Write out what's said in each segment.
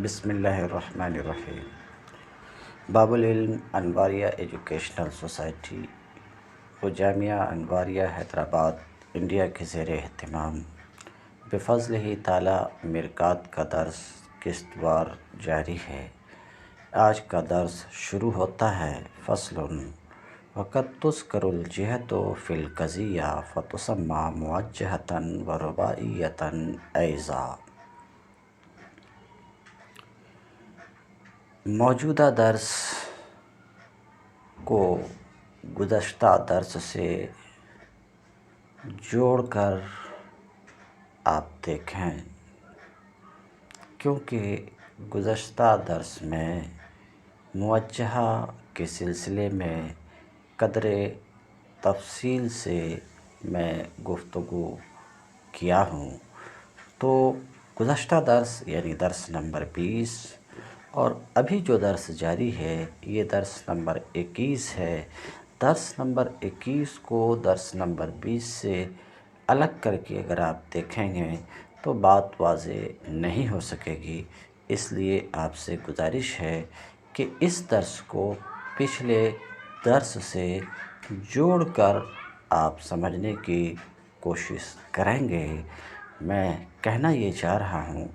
بسم اللہ الرحمن الرحیم۔ باب العلم انواریہ ایجوکیشنل سوسائٹی و جامعہ انواریہ حیدرآباد انڈیا کے زیر اہتمام بفضلہ تعالی مرکات کا درس قسط وار جاری ہے۔ آج کا درس شروع ہوتا ہے فصل وقد تذکر الجہۃ فی القضیہ فتسمی موجہۃ و رباعیۃ ایضا۔ موجودہ درس کو گزشتہ درس سے جوڑ کر آپ دیکھیں، کیونکہ گزشتہ درس میں موجہہ کے سلسلے میں قدر تفصیل سے میں گفتگو کیا ہوں، تو گزشتہ درس یعنی درس نمبر 20 اور ابھی جو درس جاری ہے یہ درس نمبر 21 ہے۔ درس نمبر 21 کو درس نمبر 20 سے الگ کر کے اگر آپ دیکھیں گے تو بات واضح نہیں ہو سکے گی، اس لیے آپ سے گزارش ہے کہ اس درس کو پچھلے درس سے جوڑ کر آپ سمجھنے کی کوشش کریں گے۔ میں کہنا یہ چاہ رہا ہوں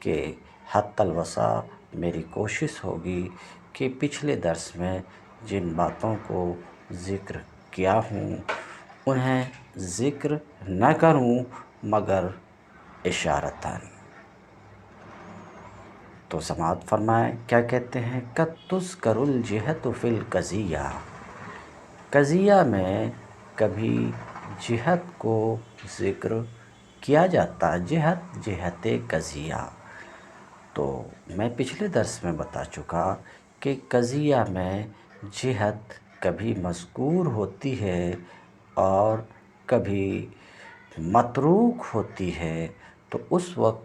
کہ حتی الوسع میری کوشش ہوگی کہ پچھلے درس میں جن باتوں کو ذکر کیا ہوں انہیں ذکر نہ کروں مگر اشارتاً۔ تو سماعت فرمائیں کیا کہتے ہیں۔ قد تذکر الجہۃ فی القضیہ، قضیہ میں کبھی جہت کو ذکر کیا جاتا ہے، جہت قضیہ۔ تو میں پچھلے درس میں بتا چکا کہ قضیہ میں جہت کبھی مذکور ہوتی ہے اور کبھی متروک ہوتی ہے، تو اس وقت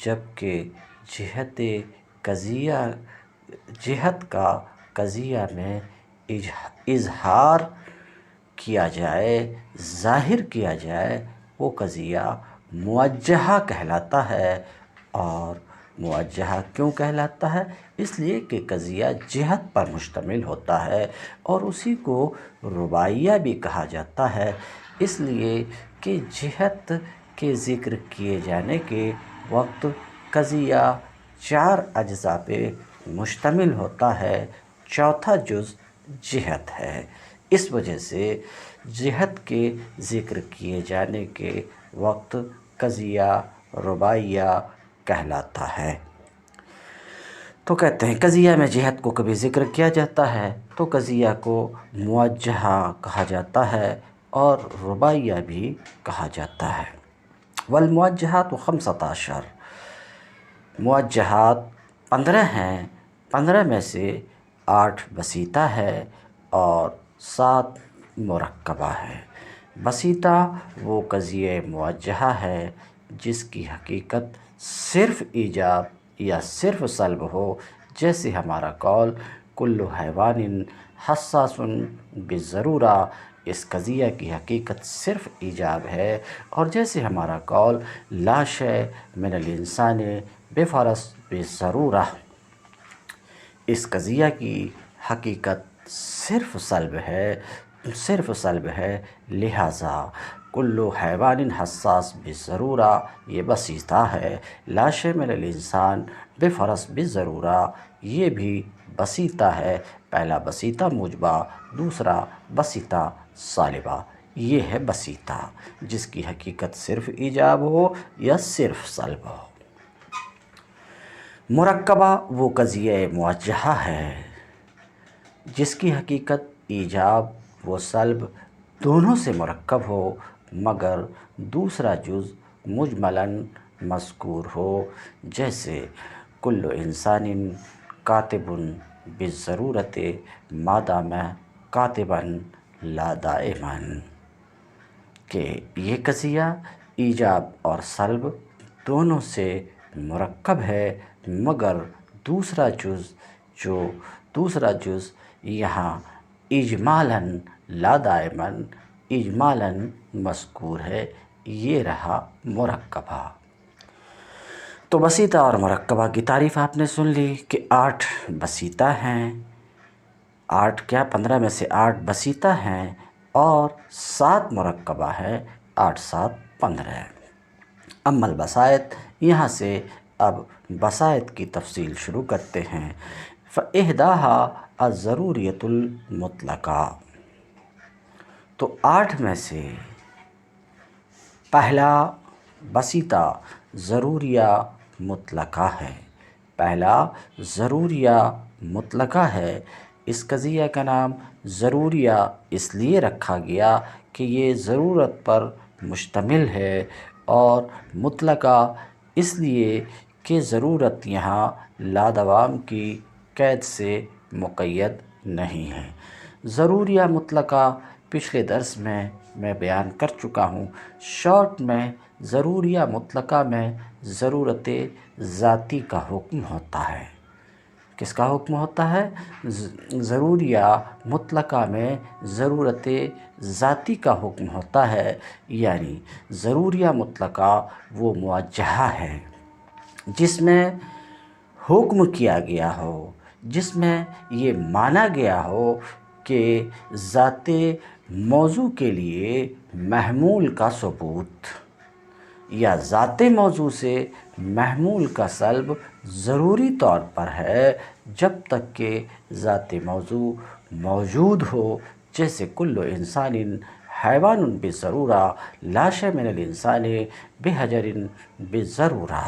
جب کہ جہت کا قضیہ میں اظہار کیا جائے، ظاہر کیا جائے، وہ قضیہ موجہہ کہلاتا ہے۔ اور موجہہ کیوں کہلاتا ہے؟ اس لیے کہ قضیہ جہت پر مشتمل ہوتا ہے، اور اسی کو رباعیہ بھی کہا جاتا ہے، اس لیے کہ جہت کے ذکر کیے جانے کے وقت قضیہ 4 اجزاء پہ مشتمل ہوتا ہے، چوتھا جز جہت ہے۔ اس وجہ سے جہت کے ذکر کیے جانے کے وقت قضیہ رباعیہ کہلاتا ہے۔ تو کہتے ہیں قضیہ میں جہت کو کبھی ذکر کیا جاتا ہے تو قضیہ کو موجہہ کہا جاتا ہے اور رباعیہ بھی کہا جاتا ہے۔ والموجہات 15، موجہات 15 ہیں، 15 میں سے 8 بسیطہ ہے اور 7 مرکبہ ہے۔ بسیطہ وہ قضیہ موجہہ ہے جس کی حقیقت صرف ایجاب یا صرف سلب ہو، جیسے ہمارا قول کل حیوان حساس بالضرورہ، اس قضیہ کی حقیقت صرف ایجاب ہے، اور جیسے ہمارا قول لا شیء من الانسان بفرض بالضرورہ، اس قضیہ کی حقیقت صرف سلب ہے، لہٰذا کل حیوان حساس بالضرورہ یہ بسیطہ ہے، لا شیء من الانسان بفرض بالضرورہ یہ بھی بسیطہ ہے۔ پہلا بسیطہ موجبہ، دوسرا بسیطہ سالبہ، یہ ہے بسیطہ جس کی حقیقت صرف ایجاب ہو یا صرف سلب ہو۔ مرکبہ وہ قضیہ موجہہ ہے جس کی حقیقت ایجاب و سلب دونوں سے مرکب ہو مگر دوسرا جز مجملاً مذکور ہو، جیسے کل انسان کاتب بالضرورۃ ما دام کاتبا لا دائما، کہ یہ قضیہ ایجاب اور سلب دونوں سے مرکب ہے مگر دوسرا جز یہاں اجمالاً لا دائماً اجمالاً مذکور ہے، یہ رہا مرکبہ۔ تو بسیطہ اور مرکبہ کی تعریف آپ نے سن لی کہ 8 بسیطہ ہیں، 8 کیا 15 میں سے 8 بسیطہ ہیں اور 7 مرکبہ ہے، 8 7 15 ہے۔ اما البسائط، یہاں سے اب بسائط کی تفصیل شروع کرتے ہیں۔ فإحداها الضروریۃ المطلقہ، تو 8 میں سے پہلا بسیطہ ضروریہ مطلقہ ہے، پہلا ضروریہ مطلقہ ہے۔ اس قضیہ کا نام ضروریہ اس لیے رکھا گیا کہ یہ ضرورت پر مشتمل ہے، اور مطلقہ اس لیے کہ ضرورت یہاں لادوام کی قید سے مقید نہیں ہے۔ ضروریہ مطلقہ پچھلے درس میں بیان کر چکا ہوں۔ شارٹ میں ضروریہ مطلقہ میں ضرورت ذاتی کا حکم ہوتا ہے۔ کس کا حکم ہوتا ہے؟ ضروریہ مطلقہ میں ضرورت ذاتی کا حکم ہوتا ہے، یعنی ضروریہ مطلقہ وہ موجہہ ہے جس میں حکم کیا گیا ہو، جس میں یہ مانا گیا ہو کہ ذات موضوع کے لیے محمول کا ثبوت یا ذات موضوع سے محمول کا سلب ضروری طور پر ہے جب تک کہ ذات موضوع موجود ہو، جیسے کل انسان حیوان بالضرورہ لا شیء من الانسان بحجر بالضرورہ،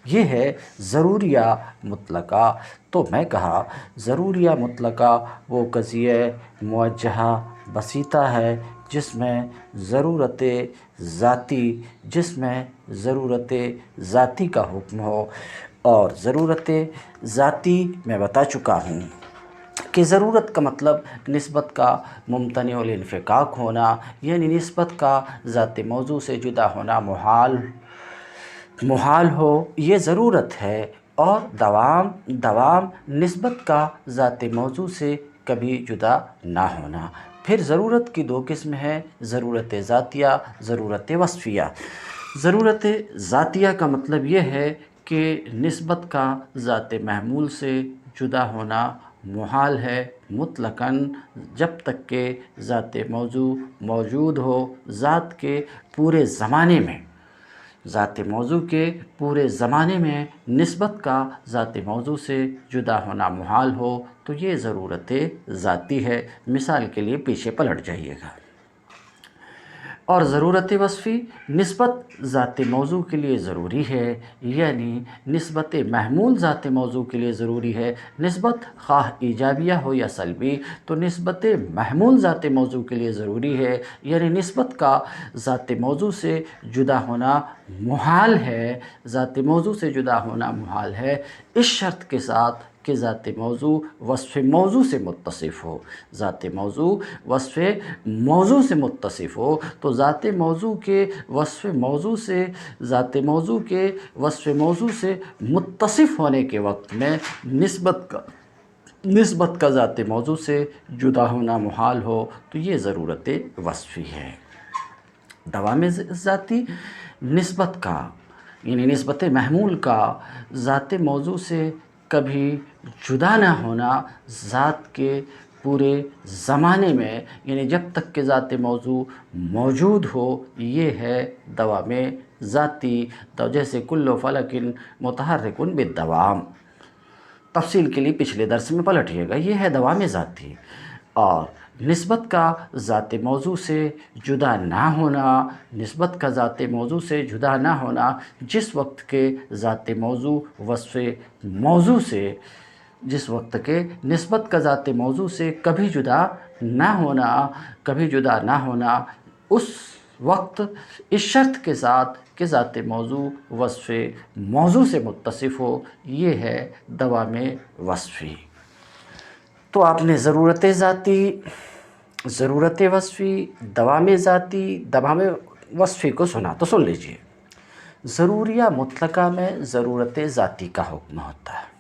یہ ہے ضروریہ مطلقہ۔ تو میں کہا ضروریہ مطلقہ وہ قضیہ موجہہ بسیطہ ہے جس میں ضرورت ذاتی کا حکم ہو، اور ضرورت ذاتی میں بتا چکا ہوں کہ ضرورت کا مطلب نسبت کا ممتنع الانفکاک ہونا، یعنی نسبت کا ذات موضوع سے جدا ہونا محال ہو، یہ ضرورت ہے۔ اور دوام نسبت کا ذات موضوع سے کبھی جدا نہ ہونا۔ پھر ضرورت کی 2 قسم ہیں، ضرورت ذاتیہ، ضرورت وصفیہ۔ ضرورت ذاتیہ کا مطلب یہ ہے کہ نسبت کا ذات محمول سے جدا ہونا محال ہے مطلقاً، جب تک کہ ذات موضوع موجود ہو۔ ذات کے پورے زمانے میں نسبت کا ذات موضوع سے جدا ہونا محال ہو، تو یہ ضرورت ذاتی ہے۔ مثال کے لیے پیچھے پلٹ جائیے گا۔ اور ضرورت وصفی، نسبت ذات موضوع کے لیے ضروری ہے، یعنی نسبت محمول ذات موضوع کے لیے ضروری ہے۔ نسبت خواہ ایجابیہ ہو یا سلبی، تو نسبت محمول ذات موضوع کے لیے ضروری ہے، یعنی نسبت کا ذات موضوع سے جدا ہونا محال ہے، ذات موضوع سے جدا ہونا محال ہے، اس شرط کے ساتھ کہ ذات موضوع وصف موضوع سے متصف ہو۔ ذات موضوع وصف موضوع سے متصف ہو، تو ذات موضوع کے وصف موضوع سے متصف ہونے کے وقت میں نسبت کا ذات موضوع سے جدا ہونا محال ہو، تو یہ ضرورت وصفی ہے۔ دوام ذاتی، نسبت کا یعنی نسبت محمول کا ذات موضوع سے کبھی جدا نہ ہونا ذات کے پورے زمانے میں، یعنی جب تک کہ ذات موضوع موجود ہو، یہ ہے دوام ذاتی۔ تو جیسے کل فلک متحرک بالدوام، تفصیل کے لیے پچھلے درس میں پلٹیے گا، یہ ہے دوام ذاتی۔ اور نسبت کا ذات موضوع سے جدا نہ ہونا، نسبت کا ذات موضوع سے جدا نہ ہونا، جس وقت کے ذات موضوع وصف موضوع سے، جس وقت کے نسبت کا ذات موضوع سے کبھی جدا نہ ہونا، اس وقت اس شرط کے ساتھ کہ ذات موضوع وصف موضوع سے متصف ہو، یہ ہے دوام وصفی۔ تو آپ نے ضرورت ذاتی، ضرورت وصفی، دوام ذاتی، دوام وصفی کو سنا، تو سن لیجئے۔ ضروریہ مطلقہ میں ضرورت ذاتی کا حکم ہوتا ہے،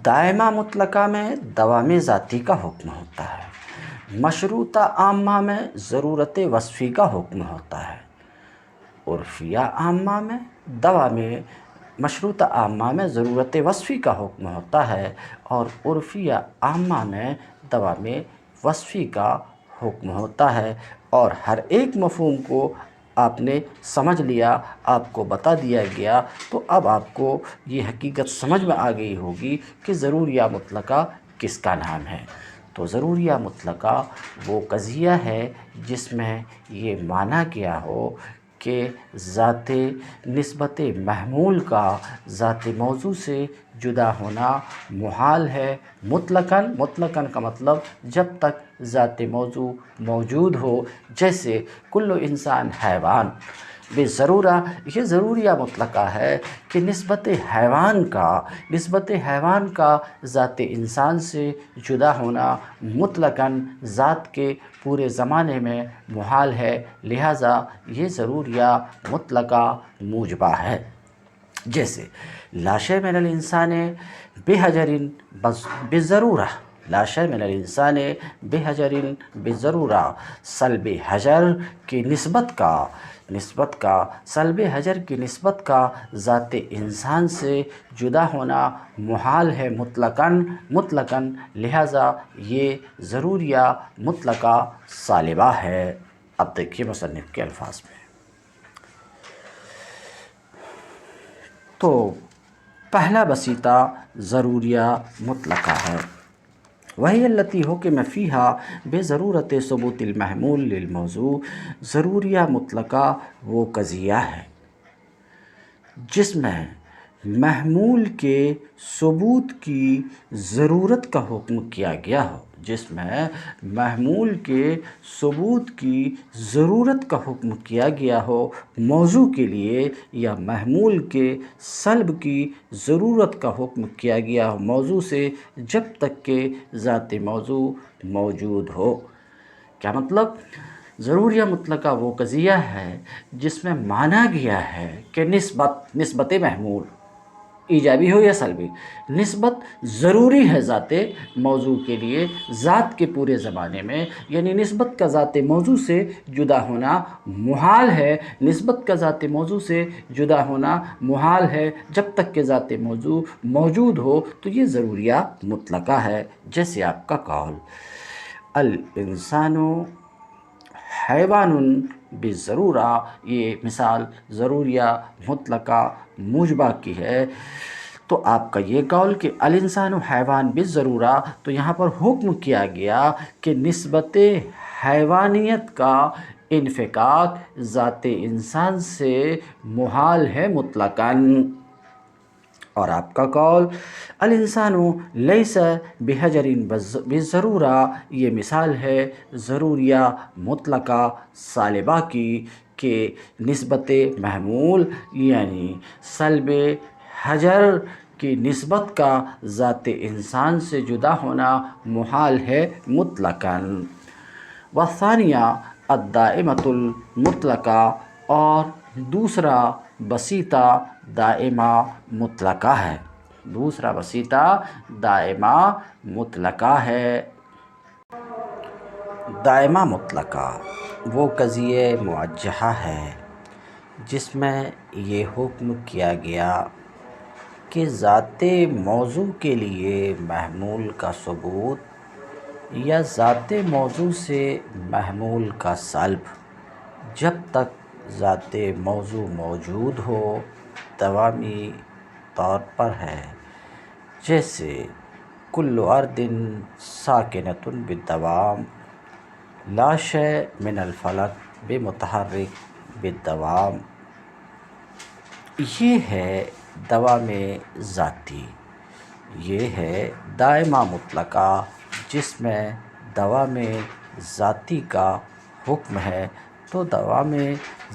دائمہ مطلقہ میں دوام ذاتی کا حکم ہوتا ہے، مشروطہ عامہ میں ضرورت وصفی کا حکم ہوتا ہے، عرفیہ عامہ میں دوا میں مشروطہ عامہ میں ضرورت وصفی کا حکم ہوتا ہے اور عرفیہ عامہ میں دوا میں وصفی کا حکم ہوتا ہے، اور ہر ایک مفہوم کو آپ نے سمجھ لیا، آپ کو بتا دیا گیا، تو اب آپ کو یہ حقیقت سمجھ میں آ گئی ہوگی کہ ضروریہ مطلقہ کس کا نام ہے۔ تو ضروریہ مطلقہ وہ قضیہ ہے جس میں یہ مانا گیا ہو کہ ذات نسبت محمول کا ذات موضوع سے جدا ہونا محال ہے مطلقاً۔ مطلقاً کا مطلب جب تک ذات موضوع موجود ہو، جیسے کل انسان حیوان بالضرورہ، یہ ضروریہ مطلقہ ہے کہ نسبت حیوان کا ذات انسان سے جدا ہونا مطلقاً ذات کے پورے زمانے میں محال ہے، لہٰذا یہ ضروریہ مطلقہ موجبہ ہے۔ جیسے لا شیء من الانسان بحجر بالضرورہ، لا شیء من الانسان بحجر بالضرورہ، سلب حجر کی نسبت کا سلب حجر کی نسبت کا ذات انسان سے جدا ہونا محال ہے مطلقاً، لہٰذا یہ ضروریہ مطلقہ سالبہ ہے۔ اب دیکھیے مصنف کے الفاظ میں، تو پہلا وسیطہ ضروریہ مطلقہ ہے، وہی التی حکم فیہا بضرورت ثبوت المحمول للموضوع۔ ضروریہ مطلقہ وہ قضیہ ہے جس میں محمول کے ثبوت کی ضرورت کا حکم کیا گیا ہو، جس میں محمول کے ثبوت کی ضرورت کا حکم کیا گیا ہو موضوع کے لیے، یا محمول کے سلب کی ضرورت کا حکم کیا گیا ہو موضوع سے جب تک کہ ذات موضوع موجود ہو۔ کیا مطلب؟ ضروریہ مطلقہ وہ قضیہ ہے جس میں مانا گیا ہے کہ نسبت محمول ایجابی ہو یا سلبی، نسبت ضروری ہے ذات موضوع کے لیے ذات کے پورے زمانے میں، یعنی نسبت کا ذات موضوع سے جدا ہونا محال ہے، نسبت کا ذات موضوع سے جدا ہونا محال ہے جب تک کہ ذات موضوع موجود ہو، تو یہ ضروریہ مطلقہ ہے۔ جیسے آپ کا قول الانسان حیوان بالضرورہ، یہ مثال ضروریہ مطلقہ موجبہ کی ہے۔ تو آپ کا یہ قول کہ الانسان حیوان بالضرورہ، تو یہاں پر حکم کیا گیا کہ نسبت حیوانیت کا انفکاک ذات انسان سے محال ہے مطلقاً۔ اور آپ کا قول الانسان لیس بحجر بالضرورہ، یہ مثال ہے ضروریہ مطلقہ سالبہ کی کہ نسبت محمول یعنی سلب حجر کی نسبت کا ذات انسان سے جدا ہونا محال ہے مطلقاً۔ والثانیہ الدائمۃ المطلقہ، اور دوسرا وسیطہ دائمہ مطلقہ ہے، دوسرا وسیطہ دائمہ مطلقہ ہے۔ دائمہ مطلقہ وہ قضیہ موجہہ ہے جس میں یہ حکم کیا گیا کہ ذات موضوع کے لیے محمول کا ثبوت یا ذات موضوع سے محمول کا سلب جب تک ذات موضوع موجود ہو دوامی طور پر ہے، جیسے کل ارض ساکنۃ بالدوام، لا شیء من الفلک بمتحرک بالدوام۔ یہ ہے دوام ذاتی، یہ ہے دائمہ مطلقہ جس میں دوام ذاتی کا حکم ہے۔ تو دوام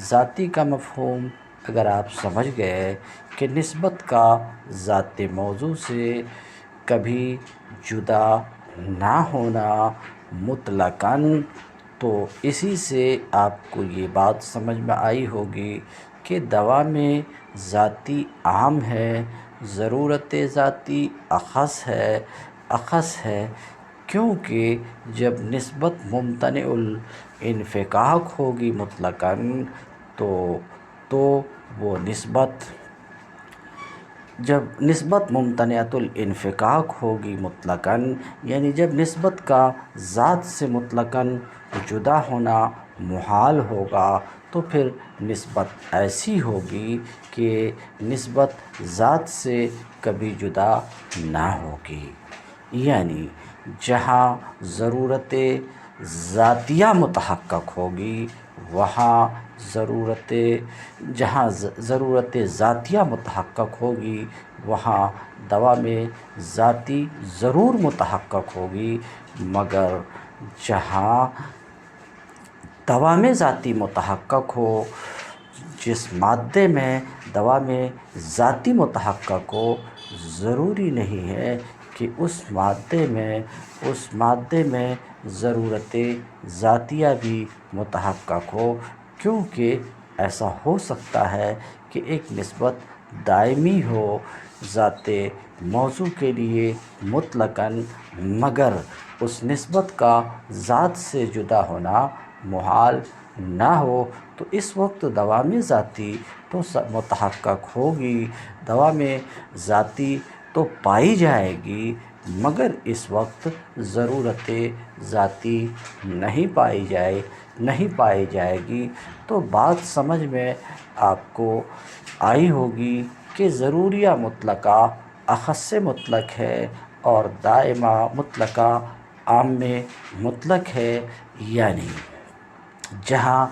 ذاتی کا مفہوم اگر آپ سمجھ گئے کہ نسبت کا ذات موضوع سے کبھی جدا نہ ہونا مطلقاً، تو اسی سے آپ کو یہ بات سمجھ میں آئی ہوگی کہ دوام ذاتی عام ہے، ضرورت ذاتی اخص ہے، کیونکہ جب نسبت ممتنع الانفکاک ہوگی مطلقاً تو وہ نسبت جب نسبت ممتنعۃ الانفکاک ہوگی مطلقاً، یعنی جب نسبت کا ذات سے مطلقاً جدا ہونا محال ہوگا، تو پھر نسبت ایسی ہوگی کہ نسبت ذات سے کبھی جدا نہ ہوگی، یعنی جہاں ضرورت ذاتیہ متحقق ہوگی وہاں جہاں ضرورت ذاتیہ متحقق ہوگی وہاں دوام ذاتی ضرور متحقق ہوگی، مگر جہاں دوام ذاتی متحقق ہو، جس مادے میں دوام ذاتی متحقق ہو، ضروری نہیں ہے کہ اس مادے میں ضرورت ذاتیہ بھی متحقق ہو، کیونکہ ایسا ہو سکتا ہے کہ ایک نسبت دائمی ہو ذات موضوع کے لیے مطلقاً، مگر اس نسبت کا ذات سے جدا ہونا محال نہ ہو، تو اس وقت دوام ذاتی تو متحقق ہوگی، دوام ذاتی تو پائی جائے گی، مگر اس وقت ضرورت ذاتی نہیں پائی جائے گی۔ تو بات سمجھ میں آپ کو آئی ہوگی کہ ضروریہ مطلقہ اخص مطلق ہے اور دائمہ مطلقہ عام مطلق ہے، یعنی جہاں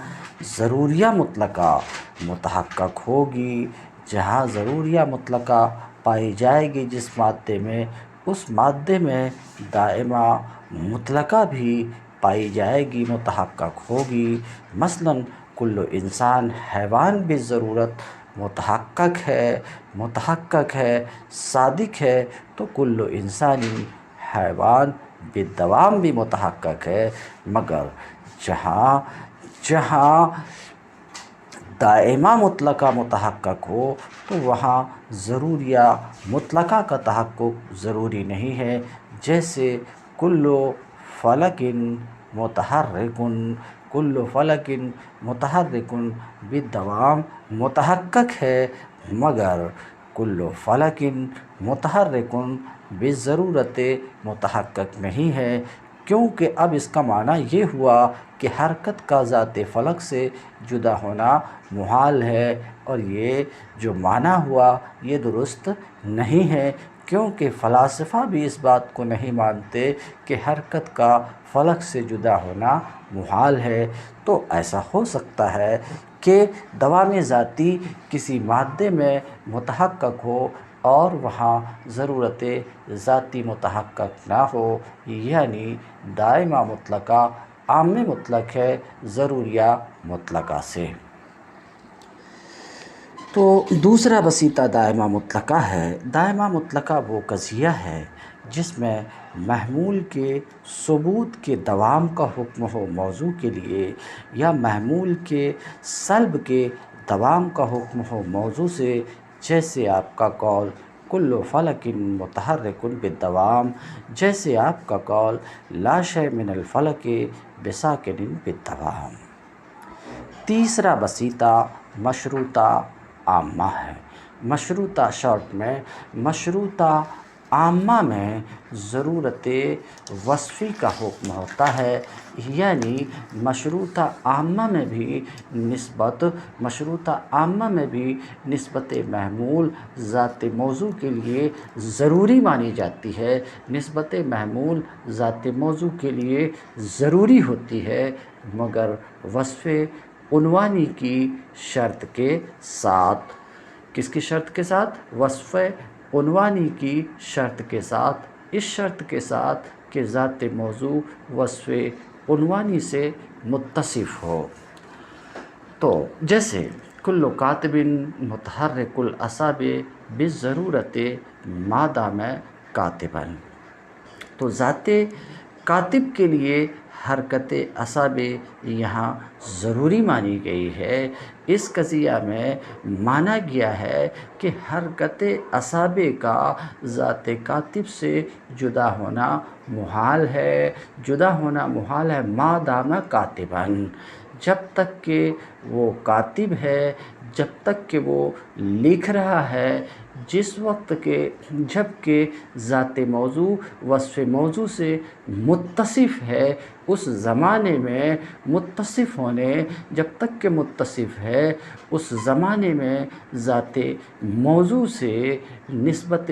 ضروریہ مطلقہ متحقق ہوگی، جہاں ضروریہ مطلقہ پائی جائے گی جس مادے میں، اس مادے میں دائمہ مطلقہ بھی پائی جائے گی، متحقق ہوگی۔ مثلاً کل انسان حیوان بالضرورت متحقق ہے، صادق ہے، تو کل انسانی حیوان بالدوام بھی متحقق ہے، مگر جہاں دائمہ مطلقہ متحقق ہو تو وہاں ضروریہ مطلقہ کا تحقق ضروری نہیں ہے، جیسے کل فلک متحرک بالدوام متحقق ہے، مگر کل فلک متحرک بالضرورت متحقق نہیں ہے، کیونکہ اب اس کا معنی یہ ہوا کہ حرکت کا ذات فلک سے جدا ہونا محال ہے، اور یہ جو معنی ہوا یہ درست نہیں ہے، کیونکہ فلاسفہ بھی اس بات کو نہیں مانتے کہ حرکت کا فلک سے جدا ہونا محال ہے۔ تو ایسا ہو سکتا ہے کہ دوام ذاتی کسی مادے میں متحقق ہو اور وہاں ضرورت ذاتی متحقق نہ ہو، یعنی دائمہ مطلقہ عام مطلق ہے ضروریہ مطلقہ سے۔ تو دوسرا وسیطہ دائمہ مطلقہ ہے۔ دائمہ مطلقہ وہ قضیہ ہے جس میں محمول کے ثبوت کے دوام کا حکم ہو موضوع کے لیے، یا محمول کے سلب کے دوام کا حکم ہو موضوع سے، جیسے آپ کا قول کل فلک متحرک بالدوام، جیسے آپ کا قول لا شیء من الفلک بساکن بالدوام۔ تیسرا وسیطہ مشروطہ عامہ ہے۔ مشروطہ شارٹ میں مشروطہ عامہ میں ضرورت وصفی کا حکم ہوتا ہے، یعنی مشروطہ عامہ میں بھی نسبت محمول ذات موضوع کے لیے ضروری مانی جاتی ہے، نسبت محمول ذات موضوع کے لیے ضروری ہوتی ہے، مگر وصف عنوانی کی شرط کے ساتھ۔ کس کی شرط کے ساتھ؟ وصف عنوانی کی شرط کے ساتھ، اس شرط کے ساتھ کہ ذات موضوع وصف عنوانی سے متصف ہو۔ تو جیسے کل کاتب متحرک الاعصاب بالضرورت ما دام کاتبا، تو ذات کاتب کے لیے حرکت اعصاب یہاں ضروری مانی گئی ہے۔ اس قضیہ میں مانا گیا ہے کہ حرکت اعصاب کا ذات کاتب سے جدا ہونا محال ہے، ما دام کاتبا، جب تک کہ وہ کاتب ہے، جب تک کہ وہ لکھ رہا ہے، جس وقت کے جب کہ ذات موضوع وصف موضوع سے متصف ہے، اس زمانے میں متصف ہونے جب تک کہ متصف ہے، اس زمانے میں ذات موضوع سے نسبت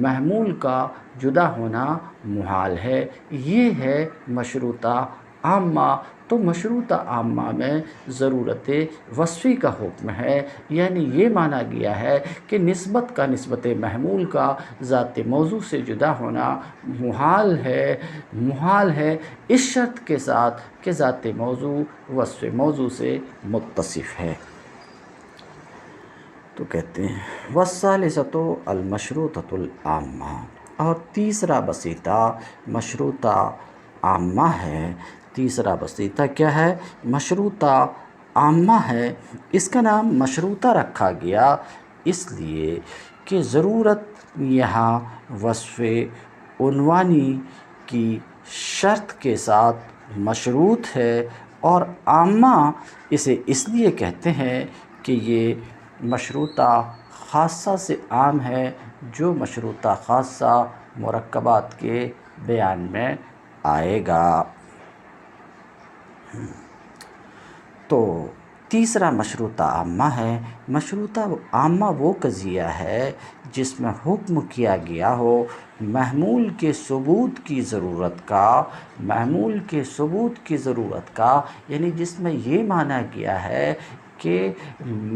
محمول کا جدا ہونا محال ہے۔ یہ ہے مشروطہ عامہ۔ تو مشروطہ عامہ میں ضرورت وصفی کا حکم ہے، یعنی یہ مانا گیا ہے کہ نسبت کا نسبت محمول کا ذات موضوع سے جدا ہونا محال ہے اس شرط کے ساتھ کہ ذات موضوع وصف موضوع سے متصف ہے۔ تو کہتے ہیں والثالثۃ المشروطۃ العامہ، اور تیسرا وسیطہ مشروطہ عامہ ہے۔ تیسرا وسیطہ کیا ہے؟ مشروطہ عامہ ہے۔ اس کا نام مشروطہ رکھا گیا اس لیے کہ ضرورت یہاں وصف عنوانی کی شرط کے ساتھ مشروط ہے، اور عامہ اسے اس لیے کہتے ہیں کہ یہ مشروطہ خاصہ سے عام ہے، جو مشروطہ خاصہ مرکبات کے بیان میں آئے گا۔ تو تیسرا مشروطہ عامہ ہے۔ مشروطہ عامہ وہ قضیہ ہے جس میں حکم کیا گیا ہو محمول کے ثبوت کی ضرورت کا، یعنی جس میں یہ مانا گیا ہے کہ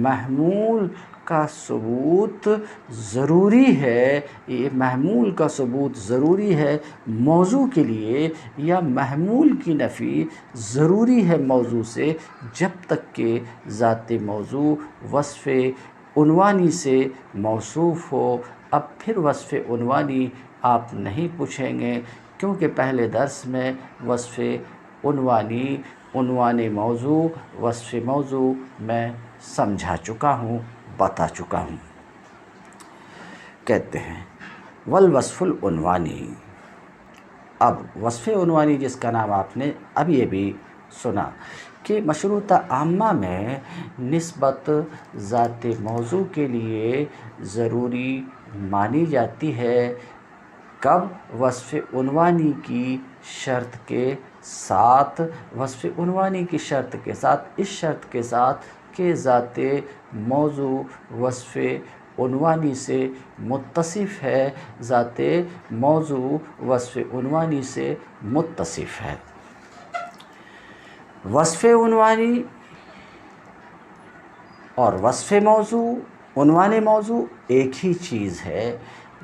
محمول کا ثبوت ضروری ہے، محمول کا ثبوت ضروری ہے موضوع کے لیے، یا محمول کی نفی ضروری ہے موضوع سے جب تک کہ ذات موضوع وصف عنوانی سے موصوف ہو۔ اب پھر وصف عنوانی آپ نہیں پوچھیں گے، کیونکہ پہلے درس میں وصف عنوانی، عنوان موضوع، وصف موضوع میں سمجھا چکا ہوں، بتا چکا ہوں۔ کہتے ہیں والوصف العنوانی، اب وصف عنوانی جس کا نام آپ نے اب یہ بھی سنا کہ مشروطہ عامہ میں نسبت ذات موضوع کے لیے ضروری مانی جاتی ہے۔ کب؟ وصف عنوانی کی شرط کے ساتھ، وصف عنوانی کی شرط کے ساتھ، اس شرط کے ساتھ کہ ذات موضوع وصف عنوانی سے متصف ہے، ذات موضوع وصف عنوانی سے متصف ہے۔ وصف عنوانی اور وصف موضوع، عنوان موضوع ایک ہی چیز ہے۔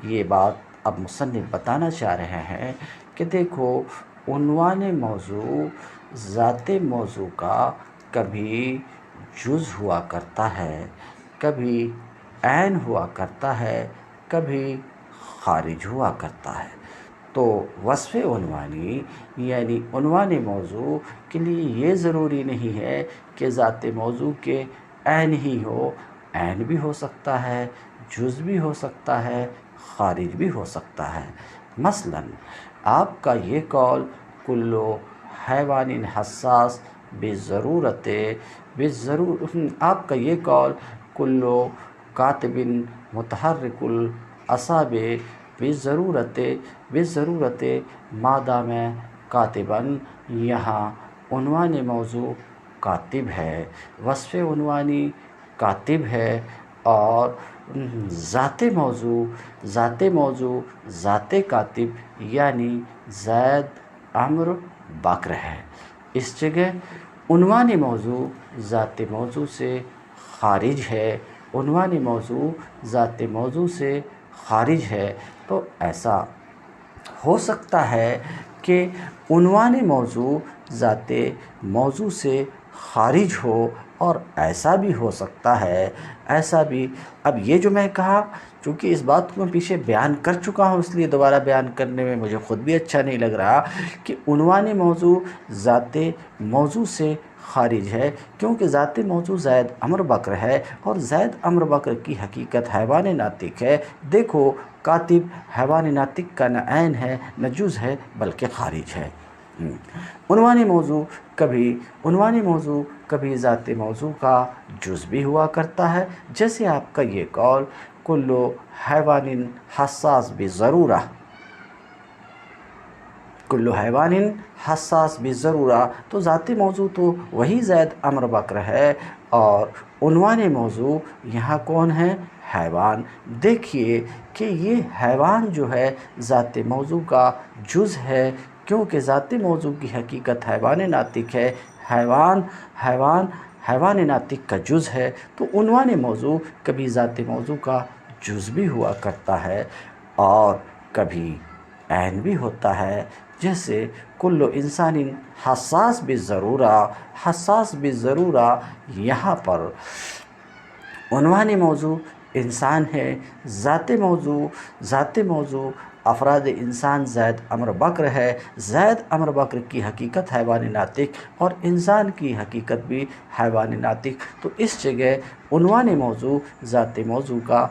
یہ بات اب مصنف بتانا چاہ رہے ہیں کہ دیکھو، عنوان موضوع ذات موضوع کا کبھی جز ہوا کرتا ہے، کبھی عین ہوا کرتا ہے، کبھی خارج ہوا کرتا ہے۔ تو وصف عنوانی یعنی عنوان موضوع کے لیے یہ ضروری نہیں ہے کہ ذات موضوع کے عین ہی ہو، عین بھی ہو سکتا ہے، جز بھی ہو سکتا ہے، خارج بھی ہو سکتا ہے۔ مثلا آپ کا یہ قول کلو حیوان حساس بضرورت، آپ کا یہ قول کلو کاتب متحرک الاعصاب بضرورت مادام کاتباً، یہاں عنوان موضوع کاتب ہے، وصف عنوانی کاتب ہے، اور ذات موضوع ذات کاتب یعنی زید عمرو بکر ہے۔ اس جگہ عنوان موضوع ذات موضوع سے خارج ہے، عنوان موضوع ذات موضوع سے خارج ہے۔ تو ایسا ہو سکتا ہے کہ عنوان موضوع ذات موضوع سے خارج ہو، اور ایسا بھی ہو سکتا ہے، ایسا بھی۔ اب یہ جو میں کہا، چونکہ اس بات کو میں پیچھے بیان کر چکا ہوں، اس لیے دوبارہ بیان کرنے میں مجھے خود بھی اچھا نہیں لگ رہا کہ عنوان موضوع ذات موضوع سے خارج ہے، کیونکہ ذات موضوع زید عمرو بکر ہے، اور زید عمرو بکر کی حقیقت حیوان ناطق ہے۔ دیکھو، کاتب حیوان ناطق کا نہ عین ہے نہ جز ہے بلکہ خارج ہے۔ عنوانی موضوع کبھی ذات موضوع کا جز بھی ہوا کرتا ہے، جیسے آپ کا یہ قول کل حیوان حساس بالضرورہ، کل حیوان حساس بالضرورہ، تو ذاتی موضوع تو وہی زید امر بکر ہے، اور عنوان موضوع یہاں کون ہے؟ حیوان۔ دیکھیے کہ یہ حیوان جو ہے ذات موضوع کا جز ہے، کیونکہ ذات موضوع کی حقیقت حیوان ناطق ہے، حیوان ناطق کا جز ہے، تو عنوان موضوع کبھی ذات موضوع کا جز بھی ہوا کرتا ہے اور کبھی عین بھی ہوتا ہے، جیسے کل انسان حساس بالضرورہ، حساس بالضرورہ، یہاں پر عنوان موضوع انسان ہے، ذات موضوع افراد انسان زید امر بکر ہے، زید امر بکر کی حقیقت حیوان ناطق اور انسان کی حقیقت بھی حیوان ناطق، تو اس جگہ عنوان موضوع ذات موضوع کا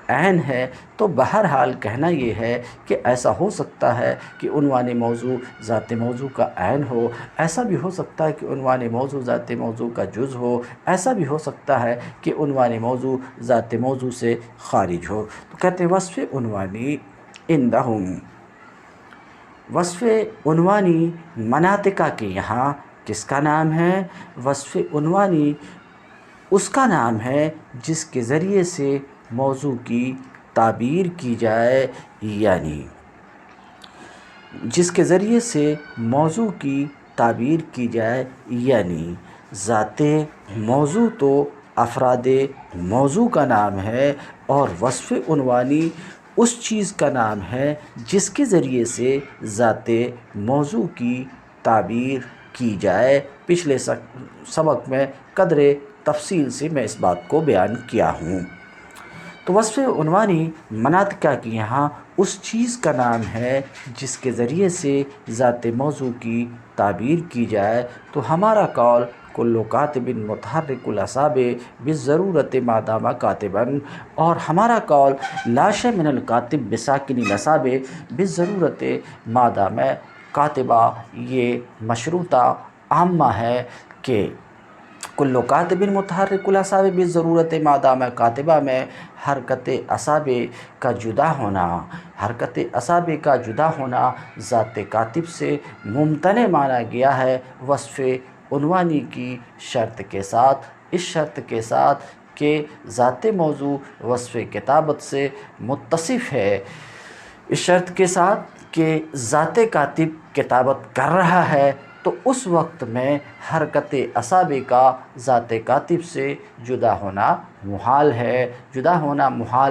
عین ہے۔ تو بہرحال کہنا یہ ہے کہ ایسا ہو سکتا ہے کہ عنوان موضوع ذات موضوع کا عین ہو، ایسا بھی ہو سکتا ہے کہ عنوان موضوع ذات موضوع کا جز ہو، ایسا بھی ہو سکتا ہے کہ عنوان موضوع ذات موضوع سے خارج ہو۔ تو کہتے ہیں وصف عنوانی عندہم، وصف عنوانی مناطقہ کے یہاں کس کا نام ہے؟ وصف عنوانی اس کا نام ہے جس کے ذریعے سے موضوع کی تعبیر کی جائے، یعنی جس کے ذریعے سے موضوع کی تعبیر کی جائے، یعنی ذات موضوع تو افراد موضوع کا نام ہے، اور وصف عنوانی اس چیز کا نام ہے جس کے ذریعے سے ذات موضوع کی تعبیر کی جائے۔ پچھلے سبق میں قدر تفصیل سے میں اس بات کو بیان کیا ہوں۔ تو وصف عنوانی مناطقہ کی یہاں اس چیز کا نام ہے جس کے ذریعے سے ذات موضوع کی تعبیر کی جائے۔ تو ہمارا قول کل کاتب متحرک الاعصاب بالضرورت ما دام کاتبا، اور ہمارا قول لا شیء من الکاتب بساکن الاعصاب بالضرورت ما دام کاتبا، یہ مشروطہ عامہ ہے کہ کل کاتب متحرک الاعصاب بالضرورت ما دام کاتبہ میں حرکت اعصاب کا جدا ہونا ذات کاتب سے ممتنع مانا گیا ہے، وصف عنوانی کی شرط کے ساتھ، اس شرط کے ساتھ کہ ذات موضوع وصف کتابت سے متصف ہے، اس شرط کے ساتھ کہ ذات کاتب کتابت کر رہا ہے، تو اس وقت میں حرکت اعصاب کا ذات کاتب سے جدا ہونا محال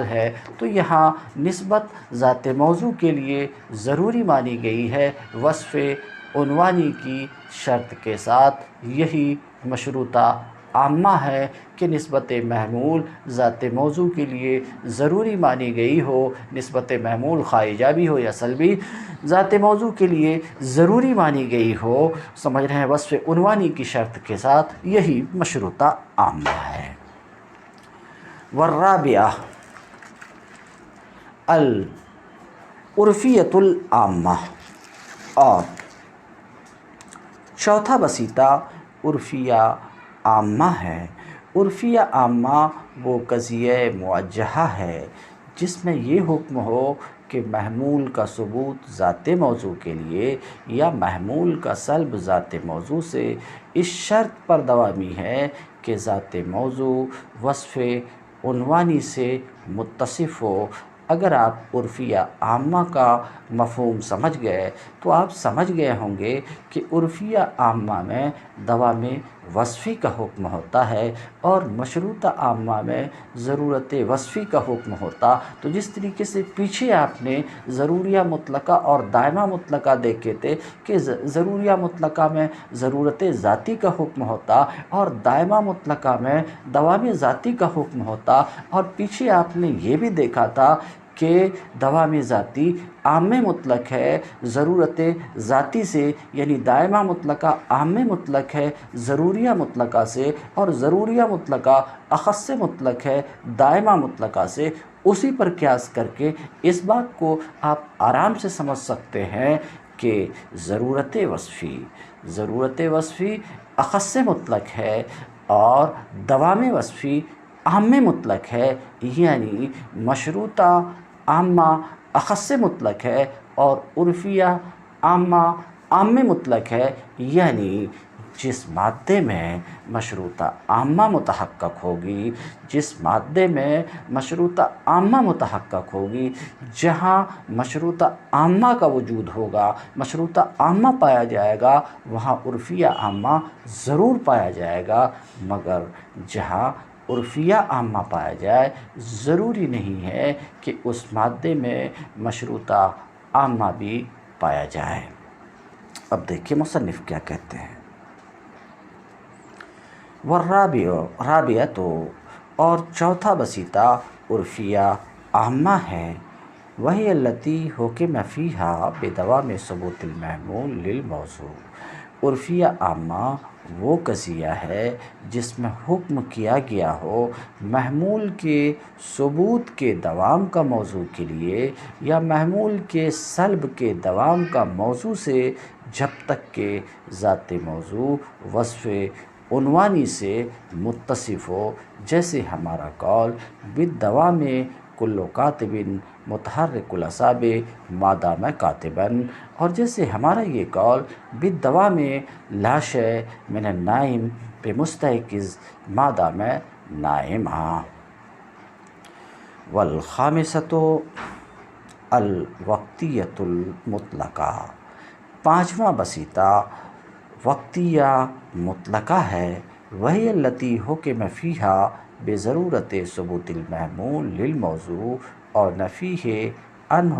ہے، تو یہاں نسبت ذات موضوع کے لیے ضروری مانی گئی ہے وصف عنوانی کی شرط کے ساتھ۔ یہی مشروطہ عامہ ہے کہ نسبت محمول ذات موضوع کے لیے ضروری مانی گئی ہو، نسبت محمول خواہ ایجابی ہو یا سلبی، ذات موضوع کے لیے ضروری مانی گئی ہو، سمجھ رہے ہیں، وصف عنوانی کی شرط کے ساتھ، یہی مشروطہ عامہ ہے۔ والرابعہ العرفیۃ العامہ، اور چوتھا وسیطہ عرفیہ عامہ ہے۔ عرفیہ عامہ وہ قضیہ موجہہ ہے جس میں یہ حکم ہو کہ محمول کا ثبوت ذات موضوع کے لیے یا محمول کا سلب ذات موضوع سے اس شرط پر دوامی ہے کہ ذات موضوع وصف عنوانی سے متصف ہو۔ اگر آپ عرفیہ عامہ کا مفہوم سمجھ گئے تو آپ سمجھ گئے ہوں گے کہ عرفیہ عامہ میں دوام وصفی کا حکم ہوتا ہے اور مشروطہ عامہ میں ضرورت وصفی کا حکم ہوتا۔ تو جس طریقے سے پیچھے آپ نے ضروریہ مطلقہ اور دائمہ مطلقہ دیکھے تھے کہ ضروریہ مطلقہ میں ضرورت ذاتی کا حکم ہوتا اور دائمہ مطلقہ میں دوام ذاتی کا حکم ہوتا، اور پیچھے آپ نے یہ بھی دیکھا تھا کہ دوام ذاتی عام مطلق ہے ضرورت ذاتی سے، یعنی دائمہ مطلقہ عام مطلق ہے ضروریہ مطلقہ سے، اور ضروریہ مطلقہ اخص مطلق ہے دائمہ مطلقہ سے۔ اسی پر قیاس کر کے اس بات کو آپ آرام سے سمجھ سکتے ہیں کہ ضرورت وصفی اخص مطلق ہے اور دوام وصفی عام مطلق ہے، یعنی مشروطہ عامہ اخص مطلق ہے اور عرفیہ عامہ عام مطلق ہے، یعنی جس مادے میں مشروطہ عامہ متحقق ہوگی، جہاں مشروطہ عامہ کا وجود ہوگا، مشروطہ عامہ پایا جائے گا، وہاں عرفیہ عامہ ضرور پایا جائے گا، مگر جہاں عرفیہ عامہ پایا جائے ضروری نہیں ہے کہ اس مادے میں مشروطہ عامہ بھی پایا جائے۔ اب دیکھیے مصنف کیا کہتے ہیں۔ رابعہ اور چوتھا بسیطہ عرفیہ عامہ ہے، وہی التی حکم فیہا بدوام ثبوت المحمول للموضوع۔ عرفیہ عامہ وہ قضیہ ہے جس میں حکم کیا گیا ہو محمول کے ثبوت کے دوام کا موضوع کے لیے یا محمول کے سلب کے دوام کا موضوع سے، جب تک کہ ذات موضوع وصف عنوانی سے متصف ہو، جیسے ہمارا قول بالدوام کل کاتب متحرک الاعصاب ما دام کاتبا، اور جیسے ہمارا یہ قول بالدوام لا شیء من النائم بمستيقظ ما دام نائما۔ والخامسۃ الوقتیۃ المطلقہ، پانچواں بسیطہ وقتیہ مطلقہ ہے، وہی التی حکم فیہا بضرورت ثبوت المحمول للموضوع اور نفیہ عنہ